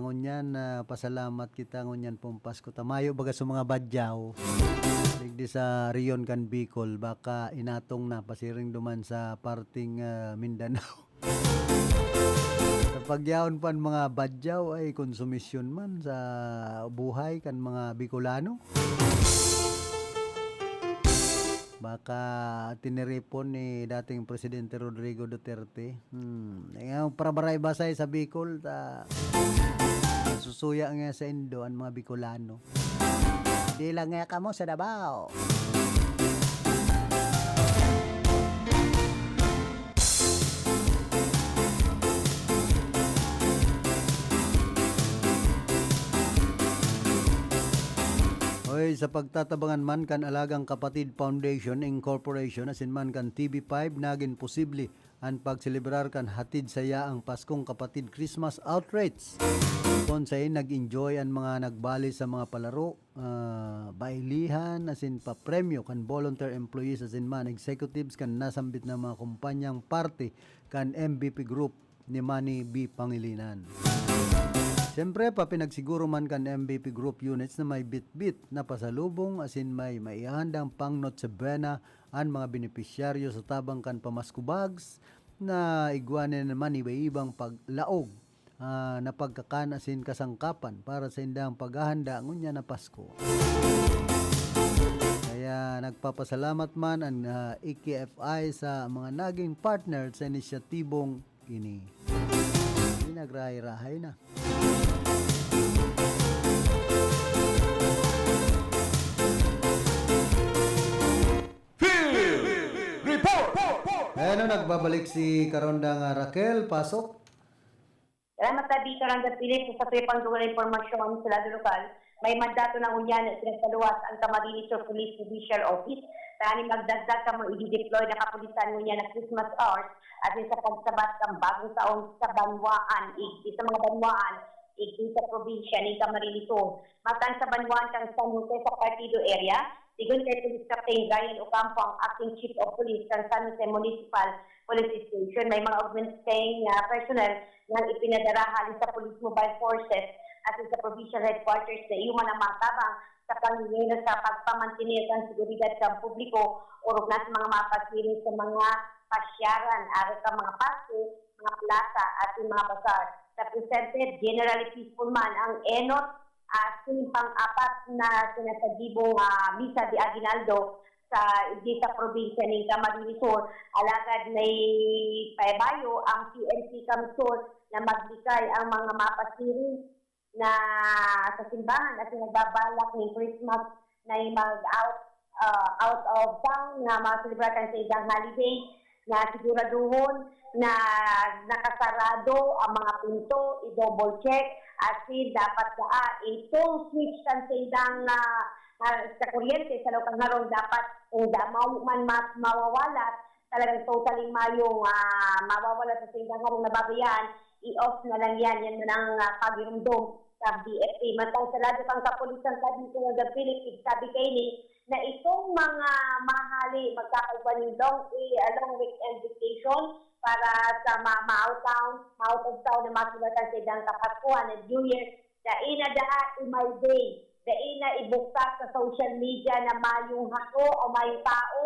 ngunyan, pasalamat kita ngunyan pong Pasko. Tamayo baga sa mga badyaw. Digdi sa Rion kan Bicol, baka inatong na pasiring duman sa parting Mindanao. Sa pagyaon pan mga badyaw ay konsumisyon man sa buhay kan mga Bicolano. Baka tiniripon ni dating Presidente Rodrigo Duterte. Para baray basay sa Bicol, susuya nga sa Indo ang mga Bicolano. Di lang nga kamo sa Davao. Hoy, sa pagtatabangan man kan Alagang Kapatid Foundation Incorporation asin man kan TV5 naging posible ang pagselebrar kan hatid saya ang Paskong Kapatid Christmas Outreach. Kung sa'y nag-enjoy ang mga nagbali sa mga palaro, bailihan asin pa premyo kan volunteer employees asin man executives kan nasambit na mga kumpanyang parte kan MVP Group ni Manny B. Pangilinan. Siyempre, pinagsiguro man kan MVP Group units na may bit-bit na pasalubong asin may maihandang pang Noche Buena ang mga benepisyaryo sa tabang kan pamasko bags na igwanin naman iba-ibang paglaog na pagkakan asin kasangkapan para sa indang paghahanda ngunya na Pasko. Kaya nagpapasalamat man ang EKFI sa mga naging partner sa inisyatibong ini. Nagrahay-rahay na. Ano, nagbabalik si Karondang Raquel, pasok. Salamat sa dito lang sa Philip sa pangdulang informasyon sa lado lokal. May mandato ng unyan at pinagpaluwas ang Camarines Sur Police Judicial Office. Tani magdagdag ka mo i-deploy na kapulisan ngunyan na Christmas hours at sa pagsabat ng bagong taon sa Banwaan, sa mga Banwaan, sa probinsya ni Camarines Sur. Matan sa Banwaan kang San Jose sa Partido area, sigun kay Police Captain Ryan Ocampo ang Acting Chief of Police ng San Jose Municipal Police Station. May mga augmenting personnel na ipinadara halin sa Police Mobile Forces at sa Provincial Headquarters na iwan ang matabang sa pangingin sa pagpamantinis ng seguridad sa publiko o na sa mga mapasirin sa mga pasyaran, araw sa mga paso, mga plaza at yung mga basar. Represented Generally Peaceful Man ang Enot pang-apat na sinasagibong Misa de Aguinaldo sa probinsya ng Camarines Sur. Alagad may paibayo ang PNP Camsur na magbigay ang mga mapasirin na sa simbahan at nagbabalak ng Christmas na out of town na maselebratan sa isang holiday na siguraduhon na nakasarado ang mga pinto, i-double check at dapat i-full switch sa isang sa kuryente sa lokang harong dapat kung man mawawalat talagang totally mayong mawawala sa isang harong nababayan i-off na lang yan ang pagirumdom sa BFP. Matang sa lado pang kapulisan sa dito ng Philippines, sabi kayo na itong mga mahali magkakaiba ng long weekend vacation para sa ma-out of town na masulatan sa idang kapatkuhan at New Year, daina imay day, daina ibukta sa social media na mayong hako o mayong tao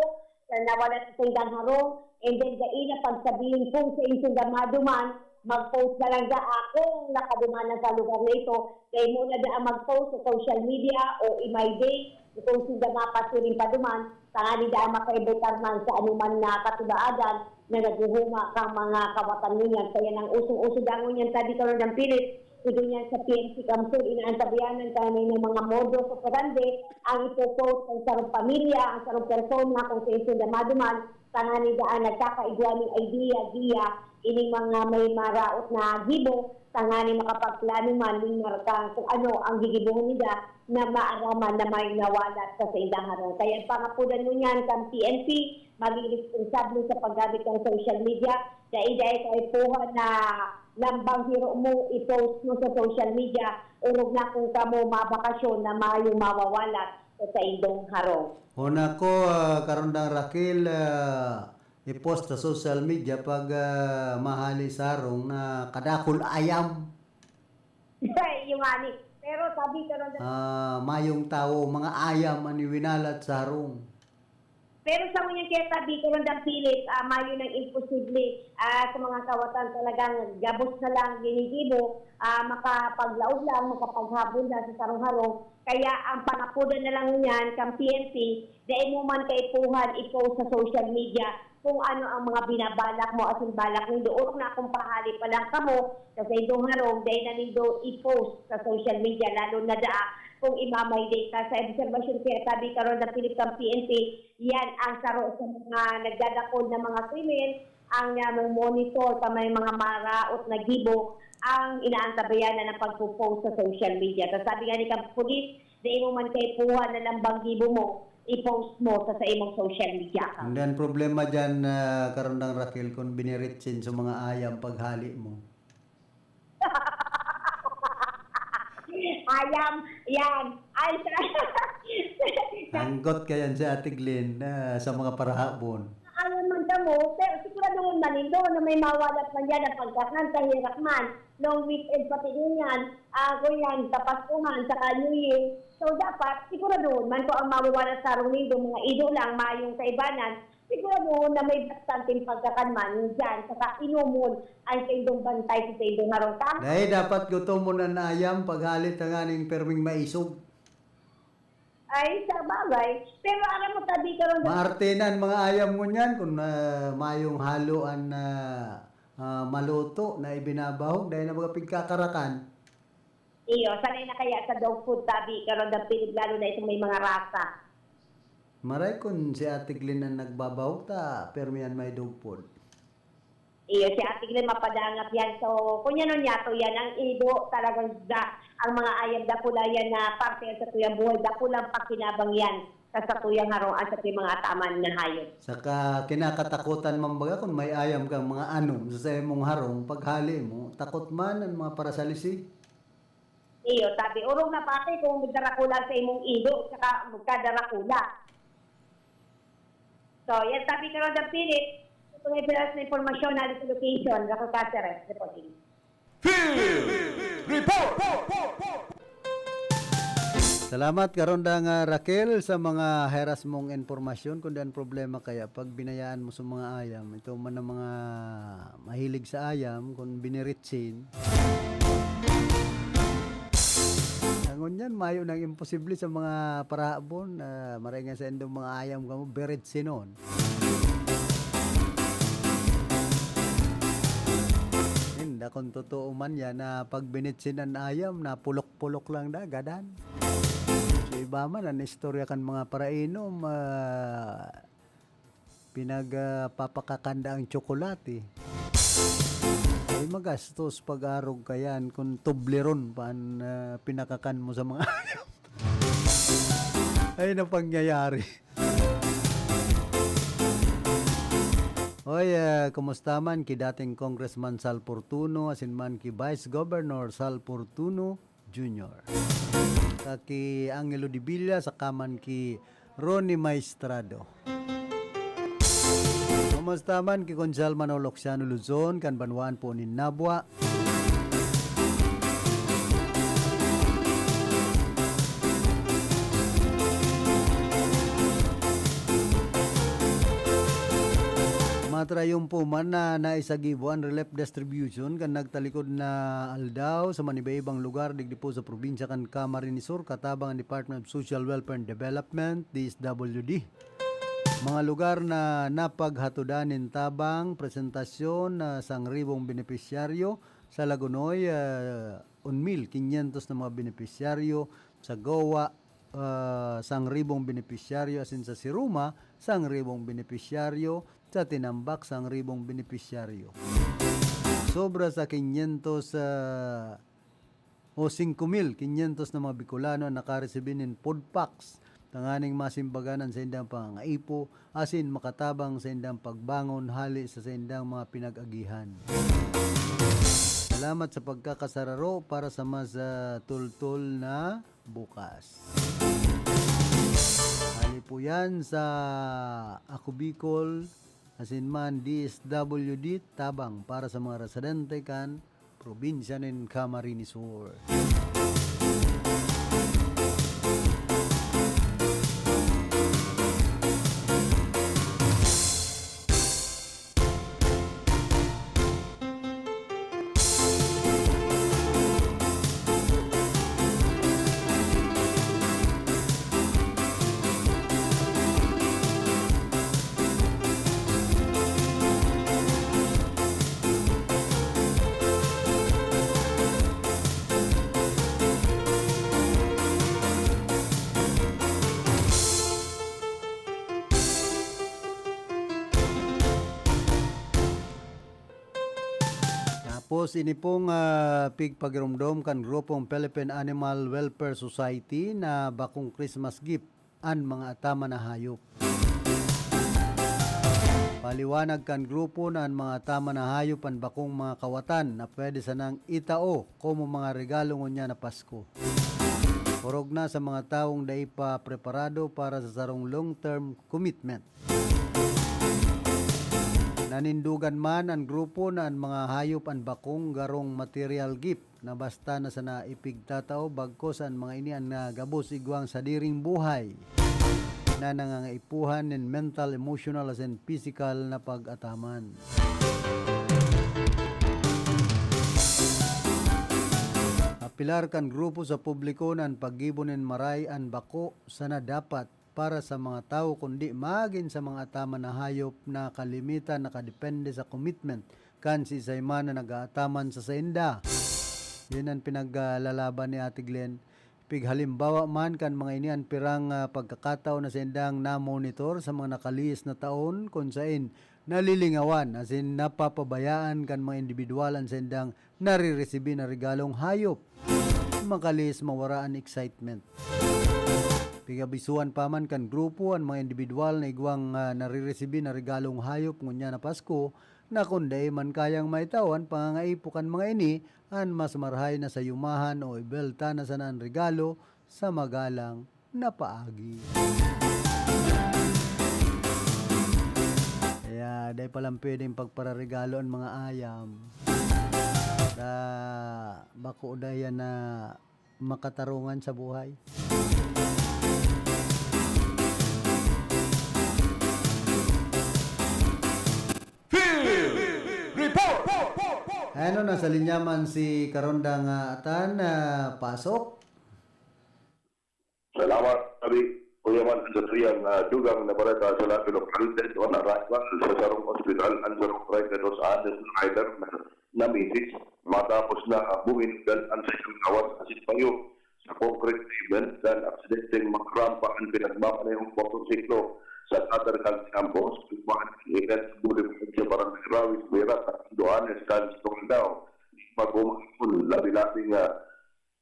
na nawala sa idang harong, and then daina pagsabihin kung sa isang damaduman, mag-post na lang da akong nakadumanan sa lugar na ito. Kaya muna da mag-post sa social media o imay day, kung sila mapasirin pa duman, tangani da makaibutar man sa anuman na katulaadan, nagaguhuma kang mga kawatan niyan. Kaya nang usong-uso dangon yan tabi karon ng pilit. Ito niyan sa PNC Kamsul, inaantabayanan kami ng mga modus operandi ang ipopost ng sarong pamilya, ang sarong persona, kung sa iso na maduman, tangani daan nagkakaigwa ng idea, ining mga may maraot na gibo, tangani makapagplano man, ning markang kung ano ang gigibuhon nila na maaraman na may nawalat sa indang harong. Kaya pangapudan mo niyan kang PNP, maging responsable sa paggamit ng social media, dahil kay puha na lambang hiro mo i-post mo sa social media, urog na kung kamo mabakasyon na mayo mawawalat sa indong harong. Una ko, karon ng Raquel, i-post sa social media pag mahali sarong na kadakol ayam. Yung ani. Pero sabi karon Mayong tao, mga ayam ani winalat sa harong. pero sa mga kaya sabi ko lang ng pilit, mayo ng imposible sa mga kawatan talagang gabos na lang ginigibo, makapaglaog lang, makapaghabol na sa sarong-harong. Kaya ang pangapudan na lang niyan, kang PNP, dahil mo man kay puhan i-post sa social media kung ano ang mga binabalak mo at balak nindo. Urok na kung pahali pa lang kamo sa idong harong, dahil na nindo i-post sa social media, lalo na kung imamay data sa observation kaya sabi karon ng Philippine PNP, yan ang saro sa mga nagdadakol na mga krimen, ang monitor sa may mga maraot na gibo, ang inaantabayan na ng pagpo-post sa social media. So sabi nga ni kang pulis, di mo man kay puha na lambang gibo mo, i-post mo sa imong social media. And then problema dyan, karon ng Raquel, kung biniritsin sa mga ayam paghali mo. Ayam, yan. Ay, Anggot kayan si Ate Glenn sa mga parahabon. ano man mo, pero siguraduhin man nito na may mawalat man yan ang pagkakan, kahirap man. Long weekend pati yan, yan, tapaskuhan, saka New Year. So dapat, siguraduhin man ko ang mawawalat sa arong nito, mga ido lang, mayong kaibanan, siguraduhin na may bastanting pagkakan man dyan, saka inumon ang kaindong bantay sa kaindong harong tama. Dahil dapat gutom mo na ayam paghalit ang aning perming maisog. Ay, sa bagay. Pero alam mo, tabi ka ron. Maartenan mga ayam mo niyan kung mayong haluan na maluto na ibinabahog dahil na mga pigkakarakan. Iyo, sanay na kaya sa dog food tabi ka ron ng pilig, lalo na itong may mga rasa. Maray kung si Ate Glenn ang nagbabahog ta, pero yan may dog food. Iyo, si Ate Glenn mapadangap yan. So, kung yan o nyato yan, ang ido talagang ang mga ayam dakula yan na parte sa tuyang buhay, dakulang pakinabang yan sa tuyang harong at sa tuyang mga taman na hayop. Saka kinakatakutan man baga kung may ayam kang mga anom sa mong harong, paghali mo, takot man ang mga parasalisi. Iyo, sabi, urong na pati kung magdarakula sa imong ido, saka magkadarakula. So, yan sabi ka ron ng pilit, ito may pilas na informasyon na sa location, Raco Cáceres, reporting. Salamat karon nga Raquel sa mga heras mong informasyon kung dan problema kaya pag binayaan mo sa mga ayam, ito man ang mga mahilig sa ayam kung biniritsin. Angon yan, mayo nang imposible sa mga parahabon, maray nga sa endong mga ayam kamo beritsinon. Kung totoo man yan na pag binitsin ang ayam na pulok-pulok lang da, gadan. So iba man ang istorya kan mga parainom, pinagpapakakanda ang tsokolate. Ay magastos pag-arog kayan kung tubleron pa ang pinakakan mo sa mga ayam. Ay na pangyayari. Hoy, kumusta man ki dating Congressman Sal Portuno, asin man ki Vice Governor Sal Portuno Jr. Kaki Angelo Di Villa, saka man ki Ronnie Maestrado. Kumusta man ki Consal Manolo Xiano Luzon, kan Banwaan po ni Nabwa. Matrayong po man na naisagibuan relief distribution kan nagtalikod na aldaw sa manibaibang lugar digdi po sa probinsya kan Camarines Sur katabang ang Department of Social Welfare and Development DSWD. Mga lugar na napaghatudanin tabang presentasyon na sangribong benepisyaryo sa Lagunoy, 1,500 na mga benepisyaryo, sa Goa, sangribong benepisyaryo, asin sa Siruma, sangribong benepisyaryo, sa Tinambak, sangribong benepisyaryo. Sobra sa 500 o 5,500 na mga Bicolano ang nakaresibin ng food packs tanganing masimbaganan sa indang pangaipo, asin makatabang sa indang pagbangon hali sa indang mga pinag-agihan. Salamat sa pagkakasararo para sa mas tultol na bukas. Hali po yan sa Ako Bicol, asin man DSWD tabang para sa mga residente kan probinsya ng Camarines Sur. Tapos ini pong pigpagirumdom kan grupong Philippine Animal Welfare Society na bakong Christmas gift an mga atama na hayop. Paliwanag kan grupo na ang mga atama na hayop an bakong mga kawatan na pwede sanang itao como mga regalo niya na Pasko. Porog na sa mga taong dai pa preparado para sa sarong long-term commitment. Nanindugan man ang grupo na ang mga hayop ang bakong garong material gift na basta na sana ipigtatao bagkos ang mga ini ang nagabos igwang sa diring buhay na nangangaipuhan ng mental, emotional, and physical na pag-ataman. Apilar kan grupo sa publiko na ang paggibonin maray ang bako sana dapat para sa mga tao kundi magin sa mga atama na hayop na kalimitan nakadepende sa commitment kan si Sayman na nag-aataman sa sainda. Yun ang pinaglalaban ni Ate Glenn. Pighalimbawa man kan mga inian pirang pagkakataon na saindang na-monitor sa mga nakaliis na taon kung saan nalilingawan as in napapabayaan kan mga individual ang saindang narireceive na regalong hayop. Makalis mawaraan excitement. Pigabisuan pa man kan grupo ang mga individual na igwang narireceive na regalong hayop ngunya na Pasko na kunday man kayang maitawan pangangaipo kan mga ini an mas marhay na sa yumahan o ibelta na sana ang regalo sa magalang na paagi. Kaya day palang pwedeng pagpararegalo ang mga ayam sa bako dayan na makatarungan sa buhay. Ano nasa linyaman si Karondang Atan pasok. Salamat kami Kuyaman sa siyang dugang na balita sa lahat ng lokalidad o na raswa sa sarong hospital ang sarong private sa Andes Rider na misis matapos na buminagdan ang sa isang kawas asit payo sa concrete pavement dan aksidenteng magrampa ang pinagmamanayong motorsiklo sa Tatarkan Campos, Tupahan, Ikan, Bulim, sa Barangay Rawis, Berat, at Doanes, kan Stongdaw, Pagumapun, labi-labing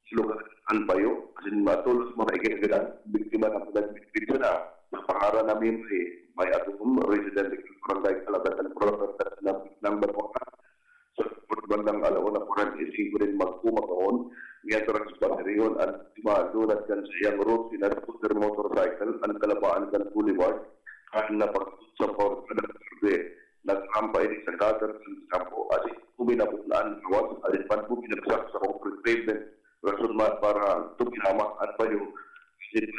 silugan payo, kasi matulos mga ikinagilan, biktima ng pinagbitbit na, sa pangara namin may atong resident ng Barangay Kalabatan, Province ng Bacoa, sa bandang alauna, Parang Isigo rin magkumakaon, ngayon sa Pasiriyon, at dulat kan sa iyang route, na scooter motorcycle, ang Kalabaan kan Boulevard, kan na pag-support na nagkampa ini sa Qatar sa kampo at kuminabot na ang kawas at pan po pinagsak sa concrete pavement rason man para tuginama at pa yung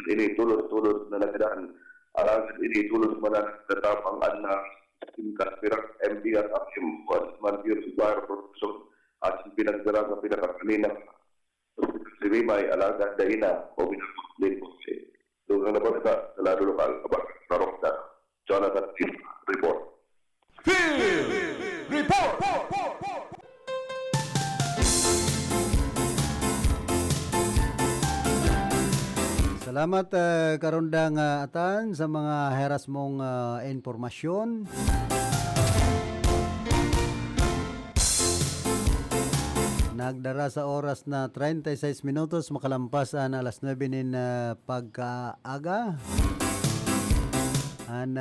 ini tulos na nagdaan alagad ini tulos man na tatapang at na tingkat pirak MD at akim man yun si Bayer Production at pinagdara sa pinakakanina si Rimay alagad dahina o binabot din po siya. Doon na ba sa lado lokal, abang sarong na. Jonathan Kim, report. Salamat karundang atan sa mga heras mong informasyon. Nagdara sa oras na 36 minutos makalampas ang alas 9 nin pagkaaga. An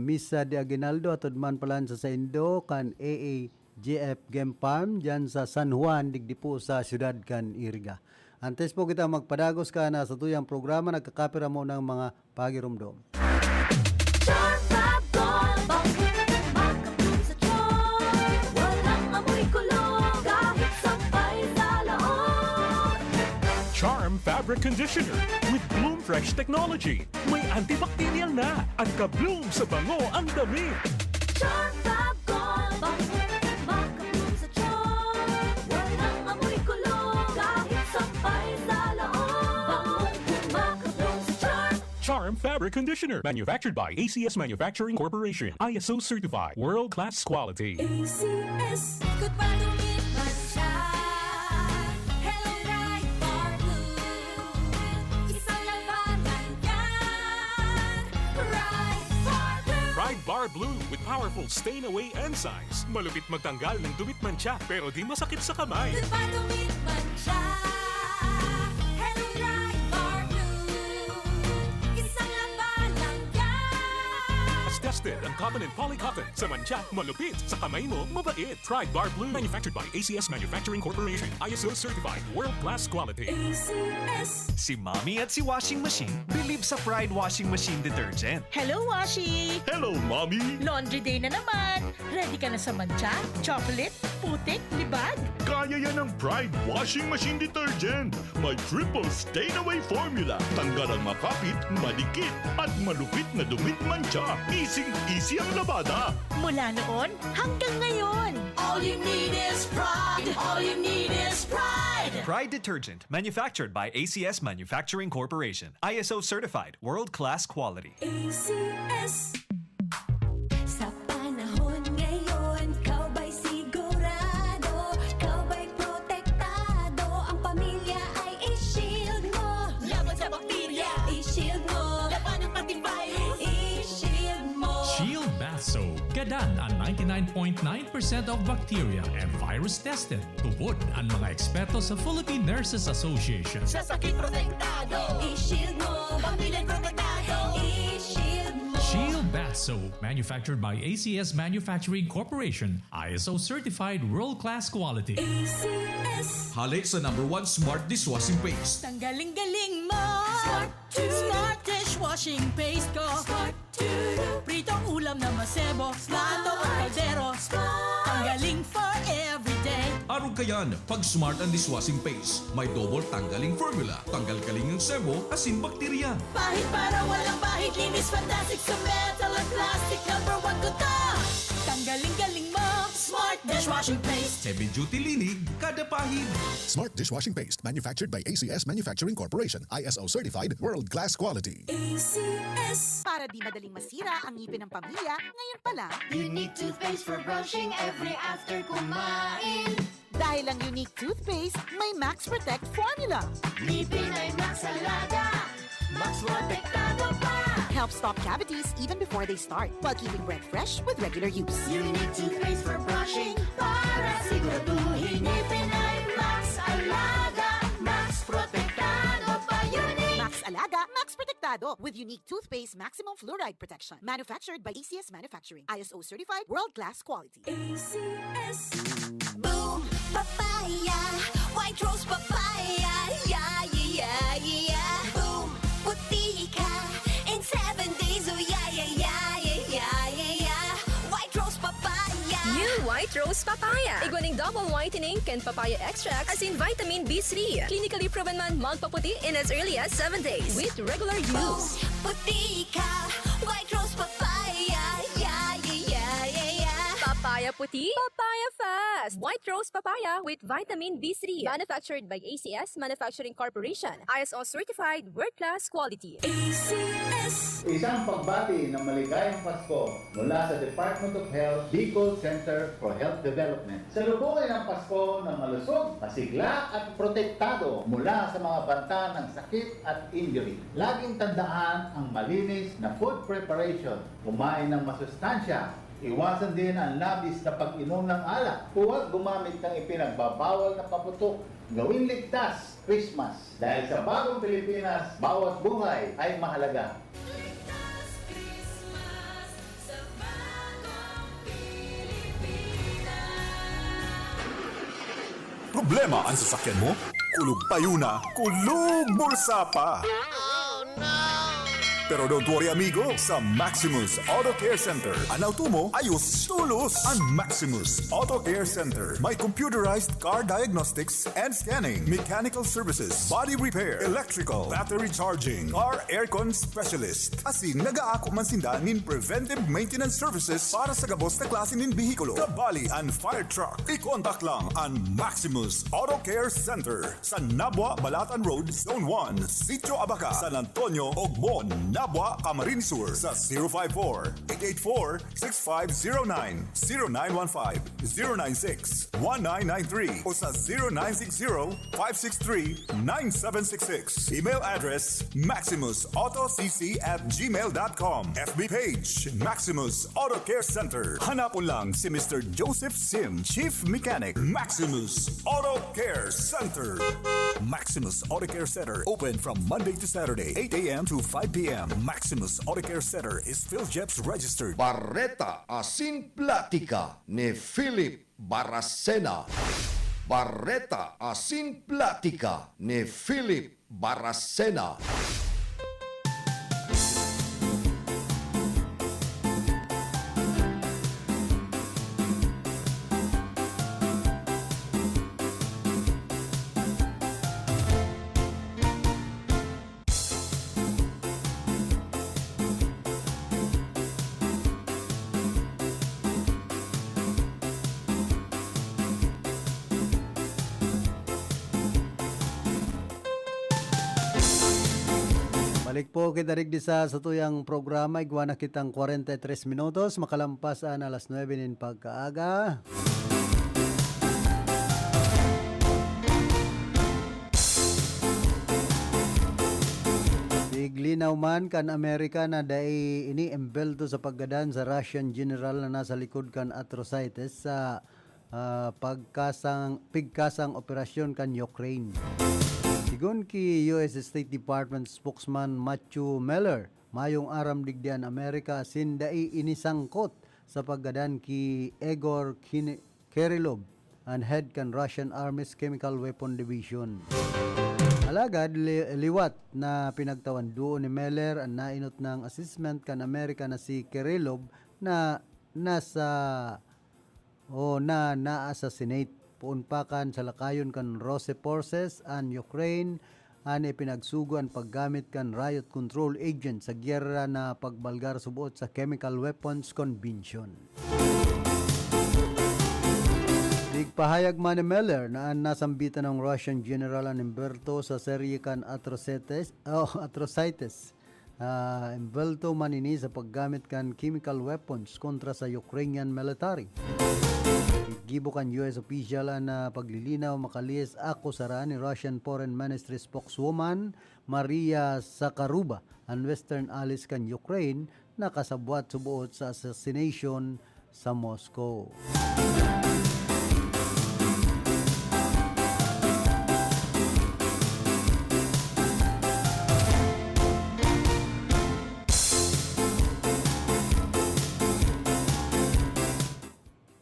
Misa de Aguinaldo atod man palan sa Indo kan AAGF Game Farm dyan sa San Juan digdipo sa siyudad kan Iriga. Antes po kita magpadagos ka na sa tuyang programa, nagkakapira mo ng mga pagirumdom. Charm Fabric Conditioner with Bloom Fresh Technology. May antibacterial na at ka-bloom sa bango ang damit. Charm Fab Gold, makabloom sa charm. Walang amoy kulong, kahit sampay sa loob. Makabloom sa charm. Charm Fabric Conditioner. Manufactured by ACS Manufacturing Corporation. ISO certified. World-class quality. ACS, good pa dumit man siya. Hello, right for blue. Isang labanan yan. Right for blue. Pride Bar Blue with powerful stain-away enzymes. Malupit magtanggal ng dumit mancha pero di masakit sa kamay. Good pa dumit man siya. Hello, right for blue. Isang labanan yan. As tested ang cotton and polycotton. Sa mancha, malupit. Sa kamay mo, mabait. Pride Bar Blue. Manufactured by ACS Manufacturing Corporation. ISO certified. World-class quality. ACS. Si Mommy at si Washing Machine believe sa Pride Washing Machine Detergent. Hello, Washi! Hello, Mommy! Laundry day na naman! Ready ka na sa mancha, chocolate, putik, libag? Kaya yan ang Pride Washing Machine Detergent. May triple stain-away formula. Tanggal ang makapit, madikit, at malupit na dumit mancha. Easy ang labada. Mula noon hanggang ngayon. All you need is pride. All you need is pride. Pride Detergent, manufactured by ACS Manufacturing Corporation. ISO certified, world-class quality. ACS. Sa panahon ngayon, kau ba'y sigurado? Kau ba'y protektado? Ang pamilya ay i-shield mo. Laban sa bakterya, i-shield mo. Laban ng antivirus, i-shield mo. Shield Bath Soap. Gadan ang 99.9% of bacteria and virus tested. Tubod ang mga eksperto sa Philippine Nurses Association. Sa sakit protektado, i-shield mo. Pamilyang protektado, i-shield mo. Shield Bath Soap, manufactured by ACS Manufacturing Corporation. ISO certified world-class quality. ACS. Hali sa #1 Smart Dishwashing Paste. Tanggaling-galing mo! Smart to- Smart dishwashing paste ko! Smart to- Pritong ulam na masebo, plato o kaldero. Tanggaling for everyday. Arog kayan, pag Smart ang Dishwashing Paste, may double tanggaling formula. Tanggal kaling ng sebo, asin bakterya. Pahit para walang pahit, linis fantastic sa metal at plastic. #1 ko to! Tanggaling-galing mo! Smart dishwashing paste. Heavy duty linig, kada pahid. Smart Dishwashing Paste, manufactured by ACS Manufacturing Corporation. ISO certified, world-class quality. ACS. Para di madaling masira ang ngipin ng pamilya, ngayon pa lang. Unique toothpaste for brushing every after kumain. Dahil ang unique toothpaste, may Max Protect formula. Ngipin ay Max Alaga. Max protektado pa. Helps stop cavities even before they start, while keeping breath fresh with regular use. Unique toothpaste for brushing para siguraduhin ngipin ay Max Alaga. Max protektado pa. Unique. Max Alaga, Max Protectado with unique toothpaste maximum fluoride protection. Manufactured by ACS Manufacturing. ISO certified world-class quality. ACS. Boom papaya, white rose papaya, yeah yeah yeah. Boom puti ka in 7 days, oh yeah yeah yeah yeah yeah yeah. White rose papaya. New White Rose Papaya. Iguaning double whitening and papaya extract as in vitamin B3. Clinically proven man magpaputi in as early as 7 days with regular use. Puti ka, white rose papaya, yeah yeah yeah yeah yeah. Papaya Papaya puti, papaya fast. White rose papaya with vitamin B3. Manufactured by ACS Manufacturing Corporation. ISO certified world-class quality. ACS. Isang pagbati ng maligayang Pasko mula sa Department of Health, Bicol Center for Health Development. Salubungin ang Pasko ng malusog, masigla at protektado mula sa mga banta ng sakit at injury. Laging tandaan ang malinis na food preparation. Kumain ng masustansya. Iwasan din ang labis na pag-inom ng alak. Huwag gumamit ng ipinagbabawal na paputok. Gawin ligtas Christmas. Dahil sa bagong Pilipinas, bawat buhay ay mahalaga. Problema ang sasakyan mo? Kulog payo na, kulog bulsa pa! Pero don't worry amigo, sa Maximus Auto Care Center, ang auto mo ayos tulos. Ang Maximus Auto Care Center may computerized car diagnostics and scanning, mechanical services, body repair, electrical, battery charging, car aircon specialist. Asin nag-aako man sinda nin preventive maintenance services para sa gabos na klase nin bihikulo, kabali and fire truck. I-contact lang ang Maximus Auto Care Center sa Nabwa, Balatan Road, Zone 1, Sitio Abaca, San Antonio, Ogmon, Nabwa, Camarines Sur sa 054-884-6509, 0915-096-1993 o sa 0960-563-9766. Email address maximusautocc@gmail.com. FB page Maximus Auto Care Center. Hanapon lang si Mr. Joseph Sim, Chief Mechanic, Maximus Auto Care Center. Maximus Auto Care Center open from Monday to Saturday, 8 a.m. to 5 p.m. Maximus Auto Care Center is PhilJeps registered. Barreta Asin Platica ni Philip Baracena. Barreta Asin Platica ni Philip Baracena. Balik po kita rin sa tuyang programa. Igwa na kitang 43 minutos. Makalampas ang alas 9 nin pagkaaga. Tiglinaw man kan Amerika na dai ini embelto sa paggadan sa Russian general na nasa likod kan atrocities sa pigkasang operasyon kan Ukraine. Sigun ki US State Department spokesman Matthew Miller, mayong aram digdian Amerika sindai inisangkot sa paggadan ki Egor Kirillov, and head kan Russian Army's Chemical Weapon Division. Alagad liwat na pinagtawan doon ni Miller ang nainot ng assessment kan Amerika na si Kirillov na na-assassinate puunpakan sa lakayon kan Rose forces an Ukraine an ipinagsugo ang paggamit kan riot control agent sa gyera na pagbalgar subuot sa Chemical Weapons Convention. Pahayag man ni Miller na ang nasambitan ng Russian General an Umberto sa serye kan atrocities. Umberto manini sa paggamit kan chemical weapons kontra sa Ukrainian military. Gibo kan US official na paglilinaw makalis ako sara ni Russian Foreign Ministry spokeswoman Maria Zakharova ang Western allies kan Ukraine na kasabwat subuot sa assassination sa Moscow.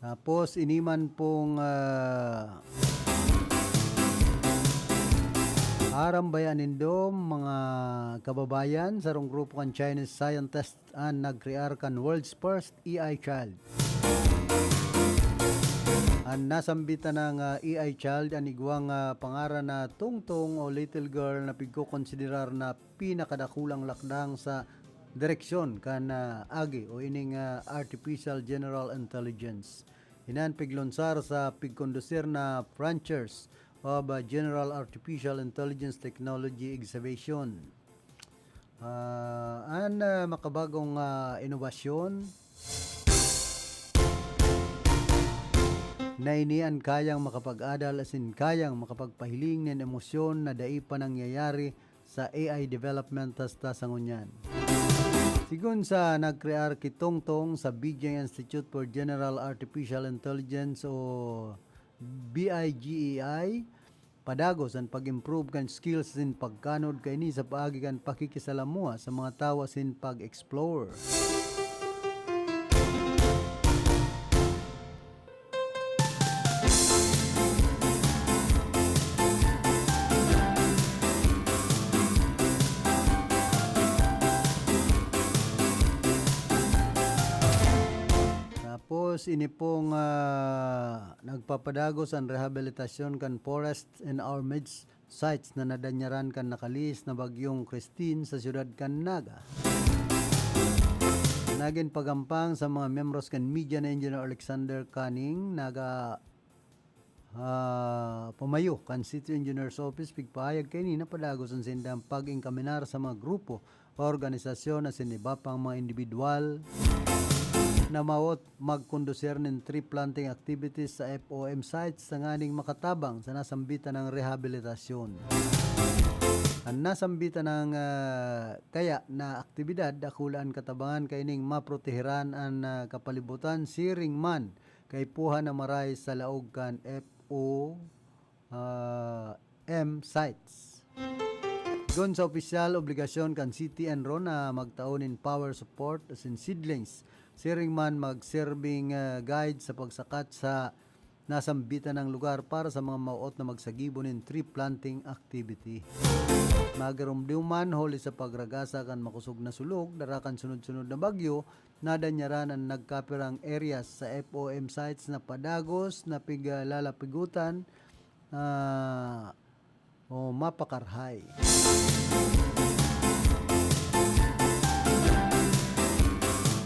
Tapos iniman pong arambayanin do mga kababayan sarong grupo kan Chinese scientist ang nag-create kan world's first AI child. Ang nasambitan ng AI child ang igwang pangaran na Tungtong o little girl na pigko-konsiderar na pinakadakulang lakdang sa direksyon kan agi o ining artificial general intelligence. Inan piglonsar sa pigkondusir na Frontiers of General Artificial Intelligence Technology Exhibition. Makabagong inobasyon na inian kayang makapag-adal asin kayang makapagpahiling ng emosyon na dai pa nangyayari sa AI development hasta sa ngunyan. Sigun sa nagkrear kitongtong sa Beijing Institute for General Artificial Intelligence o BIGEI, padagos ang pag-improve kan skills sin pagkanod kay ni sa paagi kan pakikisalamuha sa mga tawo sin pag-explore. Tapos ini pong nagpapadagos ang rehabilitasyon kan forests and our midst sites na nadanyaran kan nakalis na bagyong Christine sa siyudad kan Naga. Naging pagampang sa mga membros kan media na Engineer Alexander Canning naga pumayo kan City Engineer's Office pigpahayag kay ni napadagos ang sindang pag-inkaminar sa mga grupo o organisasyon na sinibapang mga individual na mawot magkondusir ng tree planting activities sa FOM sites sa nganing makatabang sa nasambitan ng rehabilitasyon. Ang nasambitan ng kaya na aktibidad dakulaan katabangan kaining maproteheran ang kapalibutan siring man kay puha na maray sa laog kan FOM sites. Gon sa opisyal obligasyon kan City Enro na magtaon in power support as in seedlings siring man mag-serving guide sa pagsakat sa nasambitan ng lugar para sa mga mauot na magsagibon in tree planting activity. Magarumduman holi sa pagragasa kan makusog na sulog darakan sunod-sunod na bagyo nadanyaran ang nagkapirang areas sa FOM sites na padagos na piglalapigutan o mapakarhay.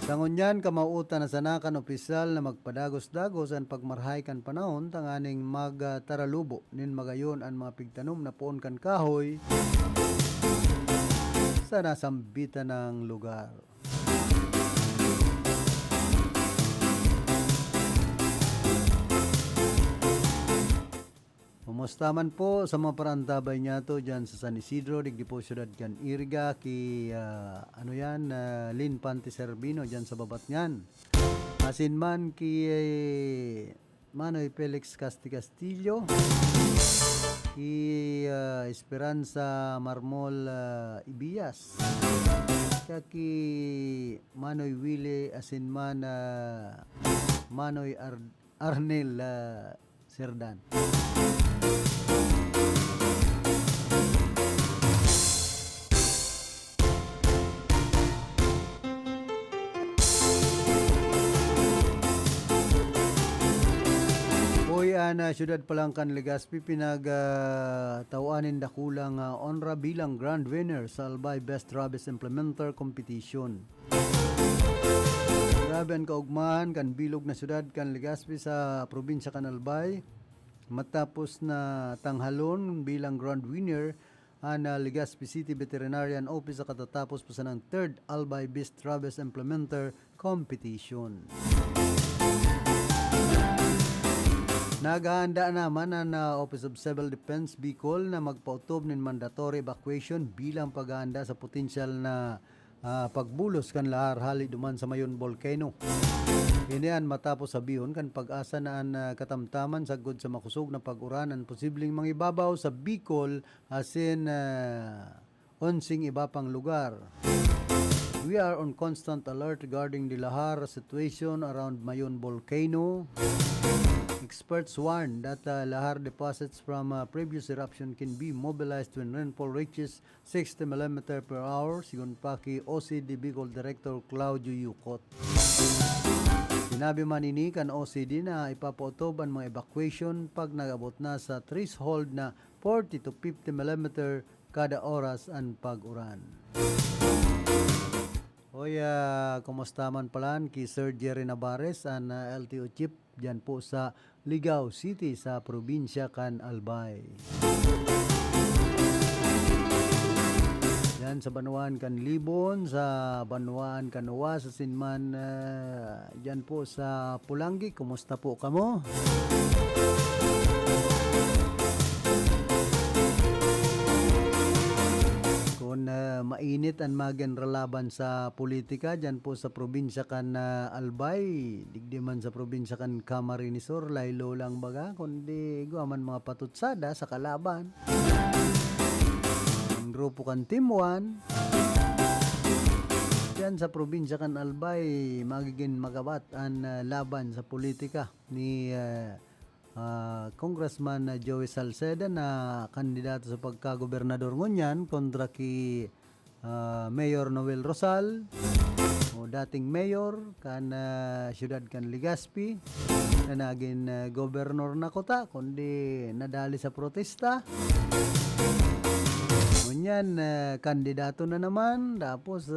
Sangunyan kamauutan na sanakan opisyal na magpadagos-dagos ang pagmarhay kan panahon tanganing magtaralubo nin magayon ang mga pigtanom na poon kan kahoy sa nasambitan ng lugar. Kumustaman po sa mga parantabay niya to dyan sa San Isidro, digdi po siyudad kan Iriga, ki Lin Panti Servino dyan sa babat niyan. Asin man ki Manoy Felix Castillo, ki Esperanza Marmol Ibias, kaya ki Manoy Willie asin man Manoy Arnel Serdan. Na siyudad Palangkan, Legazpi pinagtawanin dakulang onra bilang grand winner sa Albay Best Rabbis Implementer Competition. Grabe ang kaugmahan kan bilog na siyudad kan Legazpi sa probinsya kan Albay. Matapos na tanghalon bilang grand winner ang Legazpi City Veterinarian Office sa katatapos pa sa ng 3rd Albay Best Rabbis Implementer Competition. Naghahanda naman ang Office of Civil Defense Bicol na magpautob ng mandatory evacuation bilang paghahanda sa potensyal na pagbulos kan lahar hali duman sa Mayon Volcano. Inian matapos sabiyon kan pag-asa na ang katamtaman sagod sa makusog na pag-uran ang posibleng mangibabaw sa Bicol asin onsing iba pang lugar. We are on constant alert regarding the lahar situation around Mayon Volcano. Experts warn that lahar deposits from previous eruption can be mobilized when rainfall reaches 60 mm per hour, sigon pa kay OCD Bicol Director Claudio Yucot. Sinabi man ini kan OCD na ipapautob ang mga evacuation pag nagabot na sa threshold na 40 to 50 mm kada oras ang pag-uran. Kuya, kumusta man palan ki Sir Jerry Navarez ang LTO Chief dyan po sa Ligao City sa probinsya kan Albay. Yan sa Banuan kan Libon, sa Banuan kan Uwa, sa Sinman dyan po sa Pulangi. Kumusta po kamo? Kung mainit ang magenralaban sa politika dyan po sa probinsya kan Albay, digdi man sa probinsya kan Camarinesor, laylo lang baga, kundi guaman mga patutsada sa kalaban. Ang grupo kan Team 1, dyan sa probinsya kan Albay, magiging magabat ang laban sa politika ni Congressman Joey Salceda na kandidato sa pagkagobernador ngunyan kontra ki Mayor Noel Rosal o dating mayor kan siyudad kan Legazpi na naging gobernador na kota kundi nadali sa protesta. Ngunyan kandidato na naman, tapos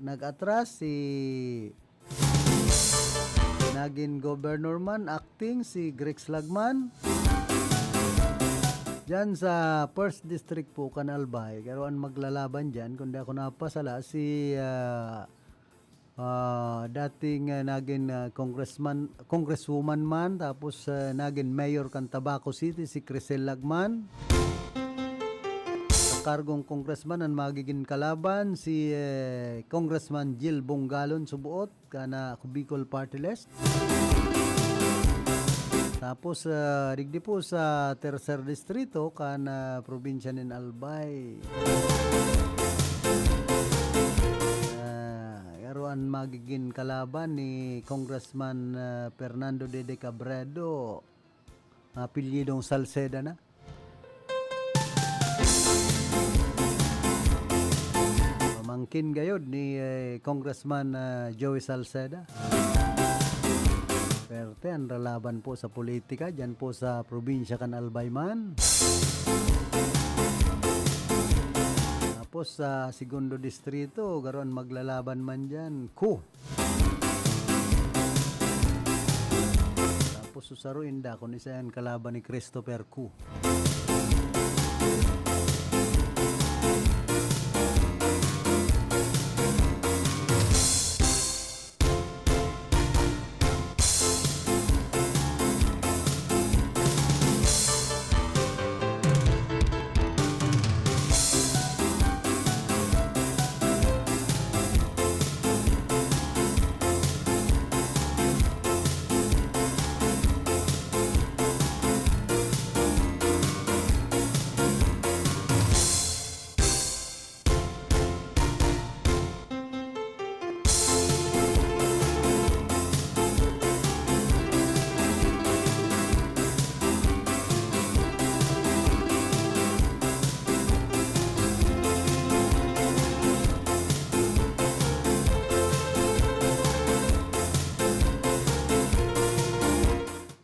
nag-atras si naging governor man, acting si Greg Slagman. Diyan sa 1st District po, Albay, karoon maglalaban dyan. Kundi ako napasala si dating naging congresswoman man, tapos naging mayor kan Tabaco City, si Crisel Lagman. Sa kargong congressman ang magiging kalaban si Congressman Jill Bongalon Subuot kana Bicol Party List. Tapos digdi po sa tercer distrito kana probinsya nin Albay. Karoon magiging kalaban ni Congressman Fernando de Cabredo, apelyidong Salceda na. Pamangkin gayod ni Congressman Joey Salceda. Perte ang ralaban po sa politika dyan po sa probinsya kan Albay man. Tapos sa segundo distrito, garon maglalaban man dyan, Ku. Tapos susaruin da kung isa yan kalaban ni Christopher Ku.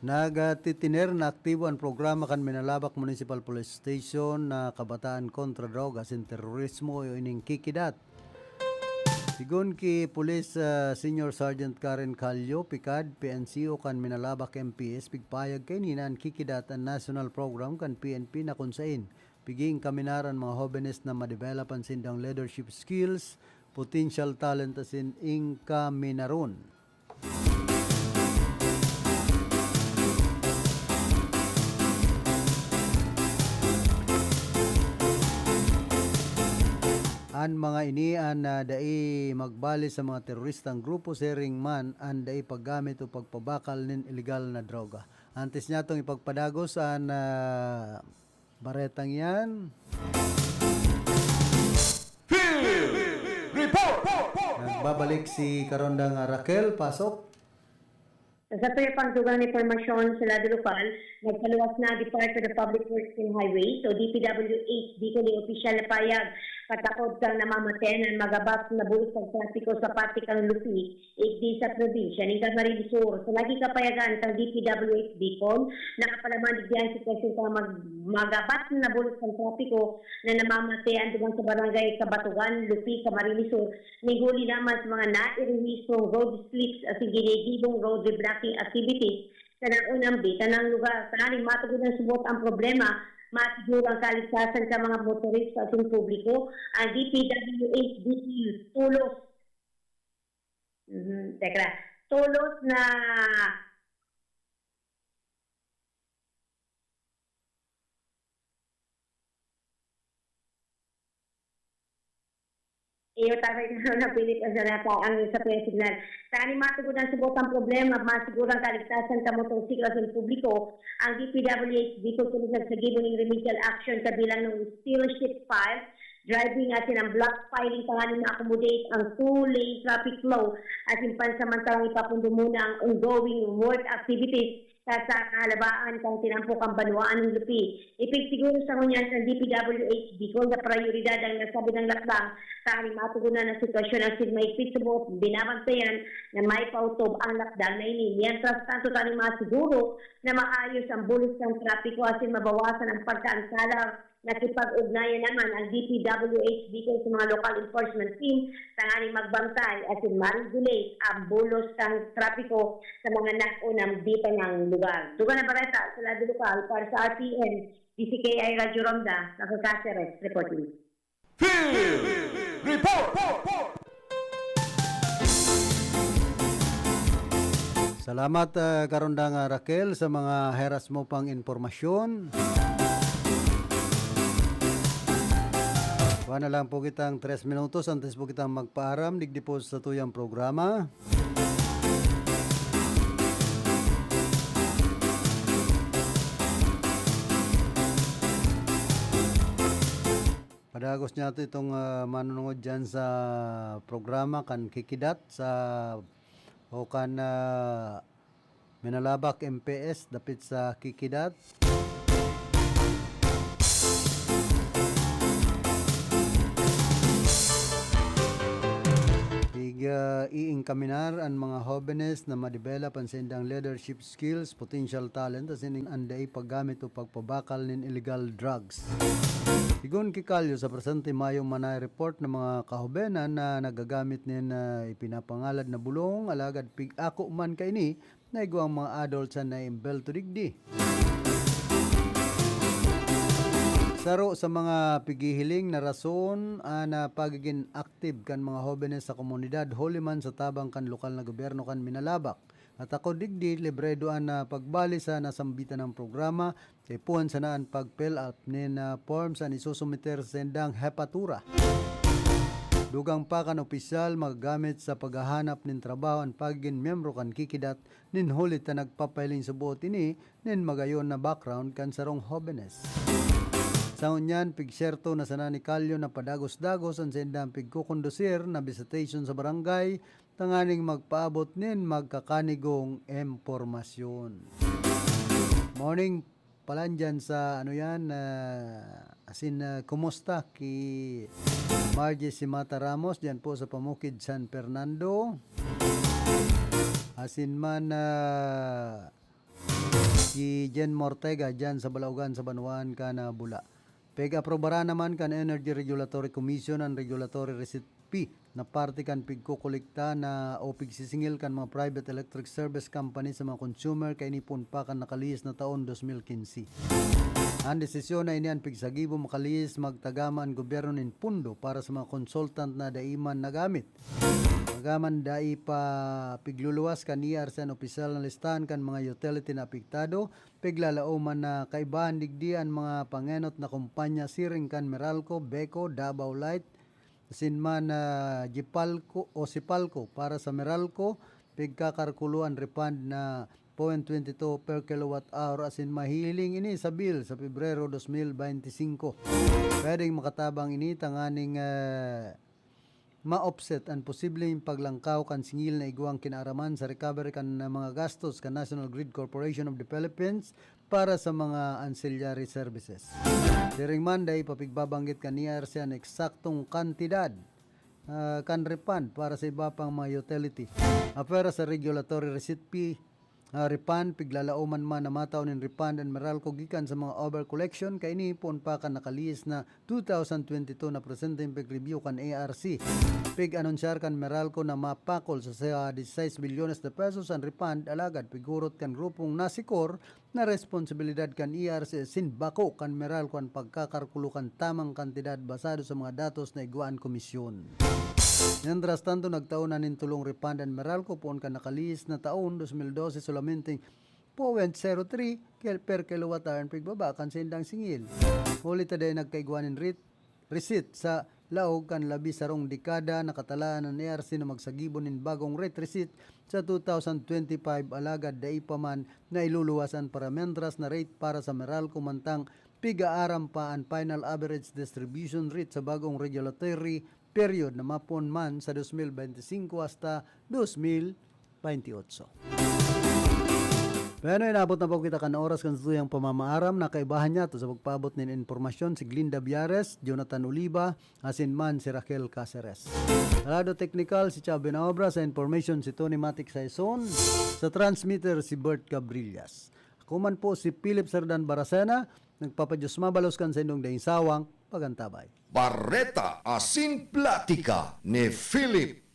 Nagatitiner na aktibo ang programa kan Minalabak Municipal Police Station na kabataan kontra drogas and terorismo o ining kikidat. Sigun ki Police Senior Sergeant Karen Calyo, Picard, PNCO kan Minalabak MPS, pigpayag kay ninan kikidat ang national program kan PNP na kunsain. Piging kaminaran mga hobenes na ma-develop ang sindang leadership skills, potential talent asin ingka minaron. Ang mga inian na dai magbali sa mga teroristang grupo sering man ang dai paggamit o pagpabakal nin illegal na droga. Antes niya itong ipagpadagos ang baretang yan. Nagbabalik si Karondang Raquel, pasok. Sa tuya pang dugang na informasyon sa lado lokal, nagpaluwas na Department of Public Works and Highways o DPWH di ko ni opisyal na payag patakod kang namamaten ang magabas na bulos ng trapiko sa parte kang Lupi, igdi sa probinsya ng Camarines Sur. Sa lagi kapayagan kang DPWH Bicol, nakapalaman digyan sitwasyon kang magabat na bulos ng trapiko na namamatean dugang sa barangay Kabatugan, Lupi, Camarines Sur. Nihuli naman sa mga nairehistong road slips at ginigibong road reblocking activities sa naunang bita ng lugar. Sanaling matugon ng subot ang problema, matiguro ang kaligtasan sa mga motorista at yung publiko, ang DPWH tulos. Tulos na iyo takay na napilit ang sarata ang sa signal. Tani matugon ang subot ang problema, masiguro ang kaligtasan sa motorsiklo sa publiko, ang DPWH Bicol tulosan sa gibon ng remedial action kabilang ng steel sheet pile, driving atin ang block filing tanganin ma-accommodate ang two-lane traffic flow at yung pansamantalang ipapundo muna ang ongoing work activities sa kahalabaan kang tinampok ang banwaan ng Lupi. Ipigsiguro sa ngunyan ng DPWH Bicol na prioridad ang nasabi ng lakbang sa aming matugunan ng sitwasyon ng sigmaigpit sa buot binabantayan na may pautob ang lakdang na ini. Mientras tanto tayo masiguro na maayos ang bulis ng trapiko asin mabawasan ang pagkaansala. Nakipag-ugnayan naman ang DPWH Bicol sa mga local enforcement team tanganing magbantay at ma-regulate ang bulos ng trapiko sa mga nakunang bita ng lugar. Dugan na bareta sa lado lokal para sa RPN, DCKI Radio Ronda, Nakakaseres, reporting. Salamat Karondang Raquel sa mga heras mo pang informasyon. Kuha na lang po kitang 3 minutos antes po kitang magpaaram. Digdi po sa tuyang programa. Padagos niya ito itong manunungod dyan sa programa kan Kikidat sa o kan Minalabak MPS dapit sa Kikidat. Iingkaminar ang mga jóvenes na ma-develop ang sendang leadership skills, potential talent, as in anday paggamit o pagpabakal ng illegal drugs. Sigun kikalyo sa presente mayong manay report ng mga kahobenan na nagagamit nin ipinapangalad na bulong, alagad pig-ako man kaini na igwang mga adults na imbel to digdi. Saro sa mga pigihiling na rason na pagiging active kan mga jóvenes sa komunidad huli man sa tabang kan lokal na gobyerno kan Minalabak. At ako digdi libredo na pagbali sa nasambitan ng programa ipuan sa naan pag-fill up nin forms an isusumiter sa sendang hepatura. Dugang pa kan opisyal magagamit sa paghahanap nin trabaho ang pagiging membro kan Kikidat nin hulit na nagpapailing sa buot ini nin magayon na background kan sarong jóvenes. Sa unyan, pigserto na sana ni Kalyo na padagos-dagos ang sendang pigkukondusir na visitation sa barangay, tanganing magpaabot nin magkakanigong impormasyon. Morning palan dyan sa kumusta ki Margie Simata Ramos dyan po sa Pamukid San Fernando. Asin man si Jen Mortega dyan sa Balaugan sa Banuan ka na Bula. Peg-aprobara naman kan Energy Regulatory Commission ang regulatory receipt fee na parte kan pigkukolekta na o pigsisingil kan mga private electric service company sa mga consumer kay nipon pa kan nakalihis na taon 2015. Ang desisyon na inian pigsagibo makalihis magtagama ang gobyerno nin pundo para sa mga consultant na daiman na gamit. Magaman dai pa pigluluwas kan IRC ang opisyal na listahan kan mga utility na apektado, piglalauman na kaibahan digdian mga pangenot na kumpanya siring kan Meralco, Beko, Davao Light, sinman Gipalco o Sipalco para sa Meralco, pigkakarkuluan refund na 0.22 per kilowatt hour asin mahiling ini sa bill sa Pebrero 2025. Pwedeng makatabang ini tanganing ma-offset ang posibleng paglangkaw kan singil na iguang kinaaraman sa recovery kan mga gastos kan National Grid Corporation of the Philippines para sa mga ancillary services. During Monday, papigbabanggit kan NERC ang eksaktong kantidad kan refund para sa iba pang mga utility. Apera sa regulatory receipt fee, refund, piglalauman man na mataw nin refund and Meralco gikan sa mga over-collection kay inipon pa kan nakalihis na 2022 na presenteng pag-review kan ARC. Pig-anunsyar kan Meralco na mapakol sa 16 bilyones de pesos ang refund alagad pigurot kan grupong nasikor na responsibilidad kan ARC sinbako kan Meralco ang pagkakarkulo kan tamang kantidad basado sa mga datos na iguan komisyon. Mientras tanto, nagtaon na nin tulong refund and Meralco poon ka nakalihis na taon 2012 solamente 0.03 per kilowatt hour pigbaba kan sa indang singil. Ulit taday nagkaiguanin receipt sa laog kan labi sarong dekada nakatalaan ng ARC na magsagibon nin bagong rate receipt sa 2025 alagad dai pa man na iluluwasan para mentras na rate para sa Meralco mantang pigaaram pa ang final average distribution rate sa bagong regulatory period na mapon man sa 2025 hasta 2028. Pero inabot na po kita kan oras kan tuyang pamamaaram na kaibahan niya to sa pagpaabot nin informasyon si Glinda Biares, Jonathan Oliva, asin man si Raquel Caceres. Lado technical si Chao Benaobra, sa information si Tony Matic Saison, sa transmitter si Bert Cabrillas. Ako man po si Philip Serdan Baracena, nagpapadyos mabalos kan sa indong daing sawang pagantabay. Barreta Asin Platica ni Philip